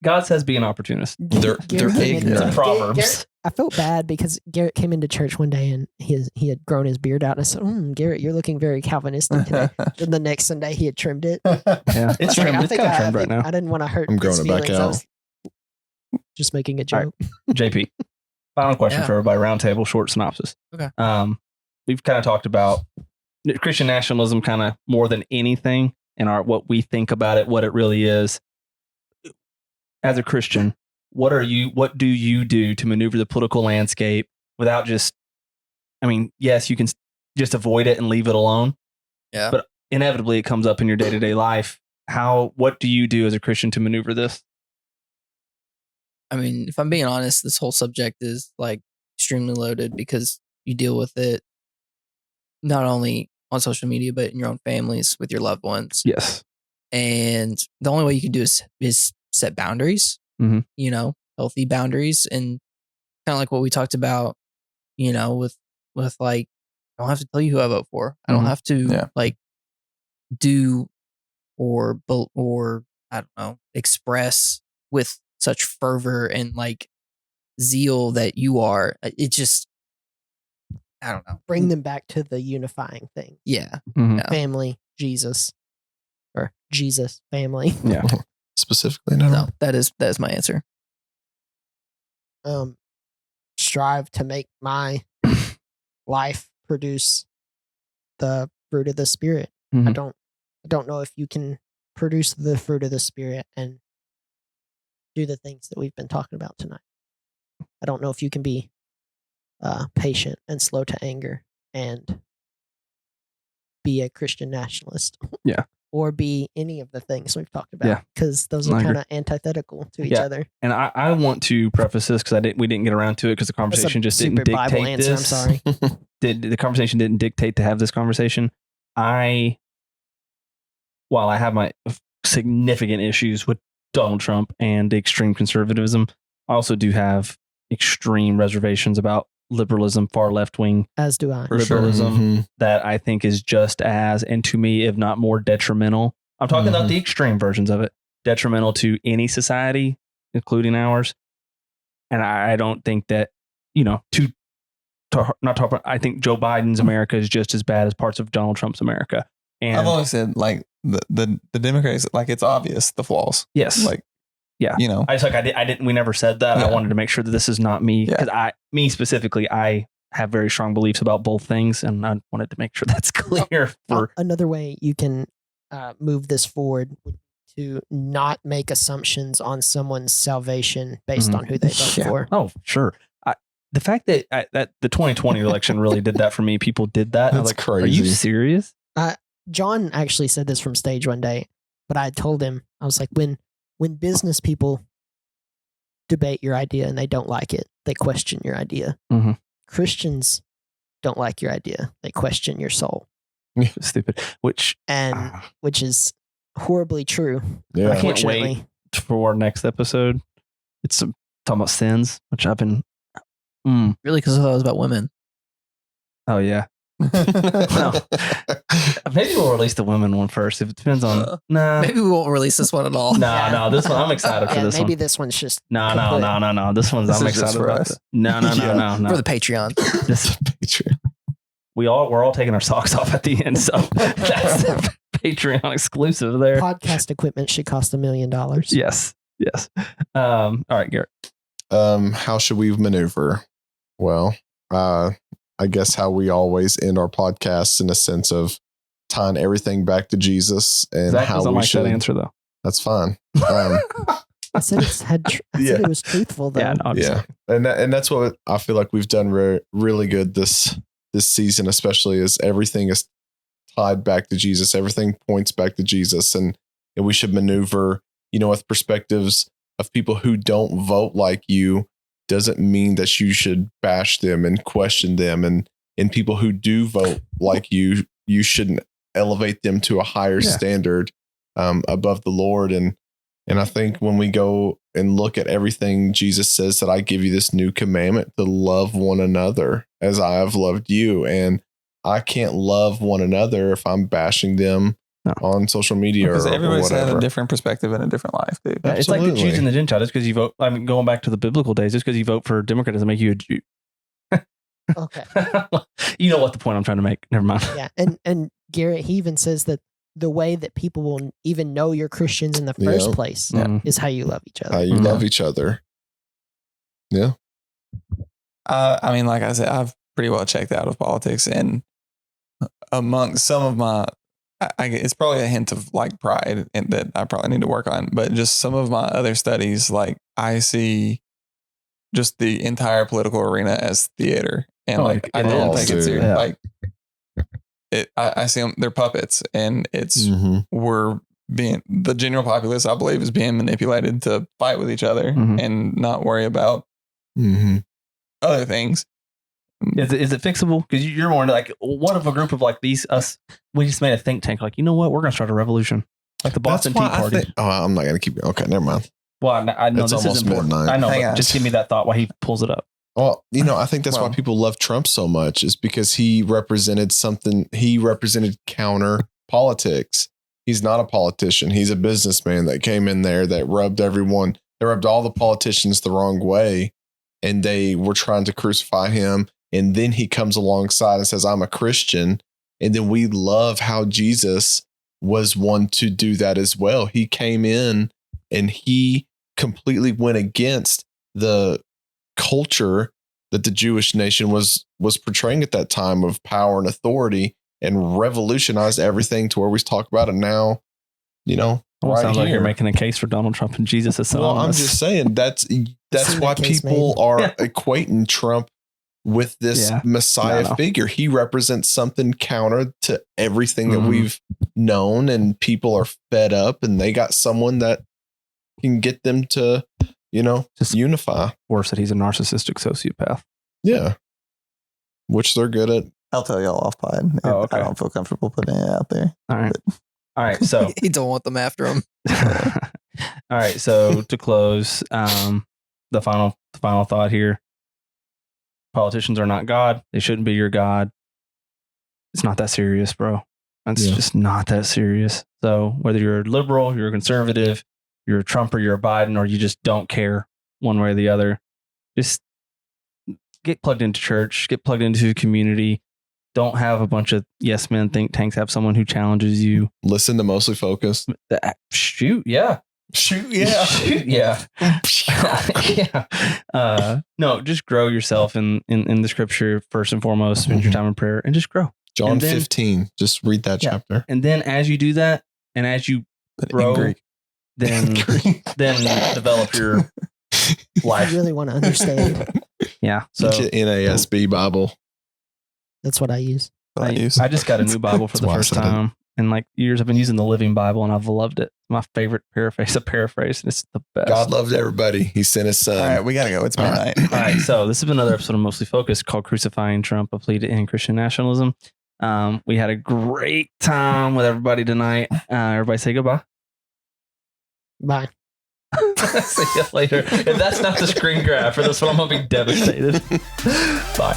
God says be an opportunist. They're ignorant. Proverbs. I felt bad because Garrett came into church one day and he had grown his beard out. And I said, Garrett, you're looking very Calvinistic today. Then the next Sunday he had trimmed it. Yeah, it's trimmed. It's kind of trimmed right now. I didn't want to hurt I'm growing his it back feelings. I out. was just making a joke. Right. JP, final question for everybody. Roundtable, short synopsis. Okay. We've kind of talked about Christian nationalism kind of more than anything and what we think about it, what it really is. As a Christian, what do you do to maneuver the political landscape without yes, you can just avoid it and leave it alone. Yeah. But inevitably it comes up in your day-to-day life. What do you do as a Christian to maneuver this? I mean, if I'm being honest, this whole subject is like extremely loaded because you deal with it not only on social media, but in your own families with your loved ones. Yes. And the only way you can do is set boundaries, healthy boundaries. And kind of like what we talked about, with like, I don't have to tell you who I vote for. I don't have to do or I don't know, express with such fervor and like zeal that you are. It just, I don't know. Bring them back to the unifying thing. Yeah. Family, Jesus, or Jesus, family. Yeah. Specifically, no. That is my answer. Strive to make my life produce the fruit of the Spirit. I don't know if you can produce the fruit of the Spirit and do the things that we've been talking about tonight. I don't know if you can be patient and slow to anger and be a Christian nationalist. Yeah. Or be any of the things we've talked about. Because those are kind of antithetical to each other. And I want to preface this because we didn't get around to it because the conversation just didn't dictate Bible answer, this. I'm sorry. The conversation didn't dictate to have this conversation. While I have my significant issues with Donald Trump and extreme conservatism, I also do have extreme reservations about liberalism, far left wing, as do I. Liberalism that I think is just as, and to me, if not more detrimental. I'm talking about the extreme versions of it, detrimental to any society, including ours. And I don't think that, I think Joe Biden's America is just as bad as parts of Donald Trump's America. And I've always said like the Democrats, like it's obvious the flaws. Yes. Like, yeah. We never said that. Yeah. I wanted to make sure that this is not me because me specifically, I have very strong beliefs about both things. And I wanted to make sure that's clear. Another way you can move this forward would be to not make assumptions on someone's salvation based on who they vote for. Oh, sure. The fact that the 2020 election really did that for me, people did that. That's crazy. Are you serious? John actually said this from stage one day, but I told him, I was like, when business people debate your idea and they don't like it, they question your idea. Christians don't like your idea. They question your soul. Stupid. Which is horribly true. Yeah. I can't wait for our next episode. It's talking about sins, which I've been... Really? Because I thought it was about women. Oh, yeah. Well, maybe we'll release the women one first. It depends on. Maybe we won't release this one at all. No. This one I'm excited for. This maybe one. this one's just No. This one's I'm excited for us. No. For the Patreon. This Patreon. We're all taking our socks off at the end, so that's the Patreon exclusive there. Podcast equipment should cost $1 million. Yes. All right, Garrett. How should we maneuver? Well, I guess how we always end our podcasts in a sense of tying everything back to Jesus and Zach how doesn't we like should. that answer though. That's fine. I said it was truthful though. Yeah, and that's what I feel like we've done really good this season, especially as everything is tied back to Jesus. Everything points back to Jesus, and we should maneuver, with perspectives of people who don't vote like you. Doesn't mean that you should bash them and question them, and people who do vote like you shouldn't elevate them to a higher standard above the Lord. And I think when we go and look at everything, Jesus says that I give you this new commandment to love one another as I have loved you. And I can't love one another if I'm bashing them on social media because everybody's or had whatever. a different perspective and a different life, dude. Yeah, it's like the Jews and the Gentiles. Just because you vote, going back to the biblical days, just because you vote for a Democrat doesn't make you a Jew. Okay. You know what the point I'm trying to make. Never mind. Yeah. And Garrett, he even says that the way that people will even know you're Christians in the first place is how you love each other. How you love each other. Yeah. Like I said, I've pretty well checked out of politics, and among some of my, it's probably a hint of like pride and that I probably need to work on, but just some of my other studies, like I see just the entire political arena as theater, and I don't take it serious. Yeah. Like I see them, they're puppets, and it's the general populace, I believe, is being manipulated to fight with each other and not worry about other things. Is it fixable? Because you're more like, what if a group of like us, we just made a think tank, like, you know what, we're going to start a revolution, like the Boston Tea Party. I'm not going to keep it. Okay, never mind. Well, I know it's this is important. Midnight. I know, but just give me that thought while he pulls it up. Well, I think that's why people love Trump so much, is because he represented something. He represented counter politics. He's not a politician. He's a businessman that came in there that rubbed all the politicians the wrong way, and they were trying to crucify him. And then he comes alongside and says, I'm a Christian. And then we love how Jesus was one to do that as well. He came in and he completely went against the culture that the Jewish nation was portraying at that time of power and authority, and revolutionized everything to where we talk about it now, Sounds like you're making a case for Donald Trump and Jesus as well, I'm just saying that's why people are equating Trump with this Messiah figure. He represents something counter to everything that we've known, and people are fed up, and they got someone that can get them to, just unify. Worse, that he's a narcissistic sociopath. Yeah. Which they're good at. I'll tell y'all off pod. Oh, okay. I don't feel comfortable putting it out there. All right. All right. So he don't want them after him. All right. So to close, the final thought here. Politicians are not God. They shouldn't be your God. It's not that serious, bro. It's just not that serious. So whether you're a liberal, you're a conservative, you're a Trump or you're a Biden, or you just don't care one way or the other, just get plugged into church, get plugged into a community. Don't have a bunch of yes men think tanks. Have someone who challenges you. Listen to Mostly Focused. Shoot, yeah. Shoot, yeah. Shoot, yeah. Yeah. No, just grow yourself in the scripture first and foremost. Spend your time in prayer and just grow. John 15. Just read that chapter. And then as you do that, and as you grow, then develop your life. I really want to understand. Yeah. So NASB Bible. That's what I use. I just got a new Bible for the first time in like years. I've been using the Living Bible, and I've loved it. My favorite paraphrase. And it's the best. God loved everybody. He sent his son. All right, we got to go. It's midnight. All right. So this has been another episode of Mostly Focused called Crucifying Trump, a Plea to End Christian Nationalism. We had a great time with everybody tonight. Everybody say goodbye. Bye. See you later. If that's not the screen grab for this one, I'm going to be devastated. Bye.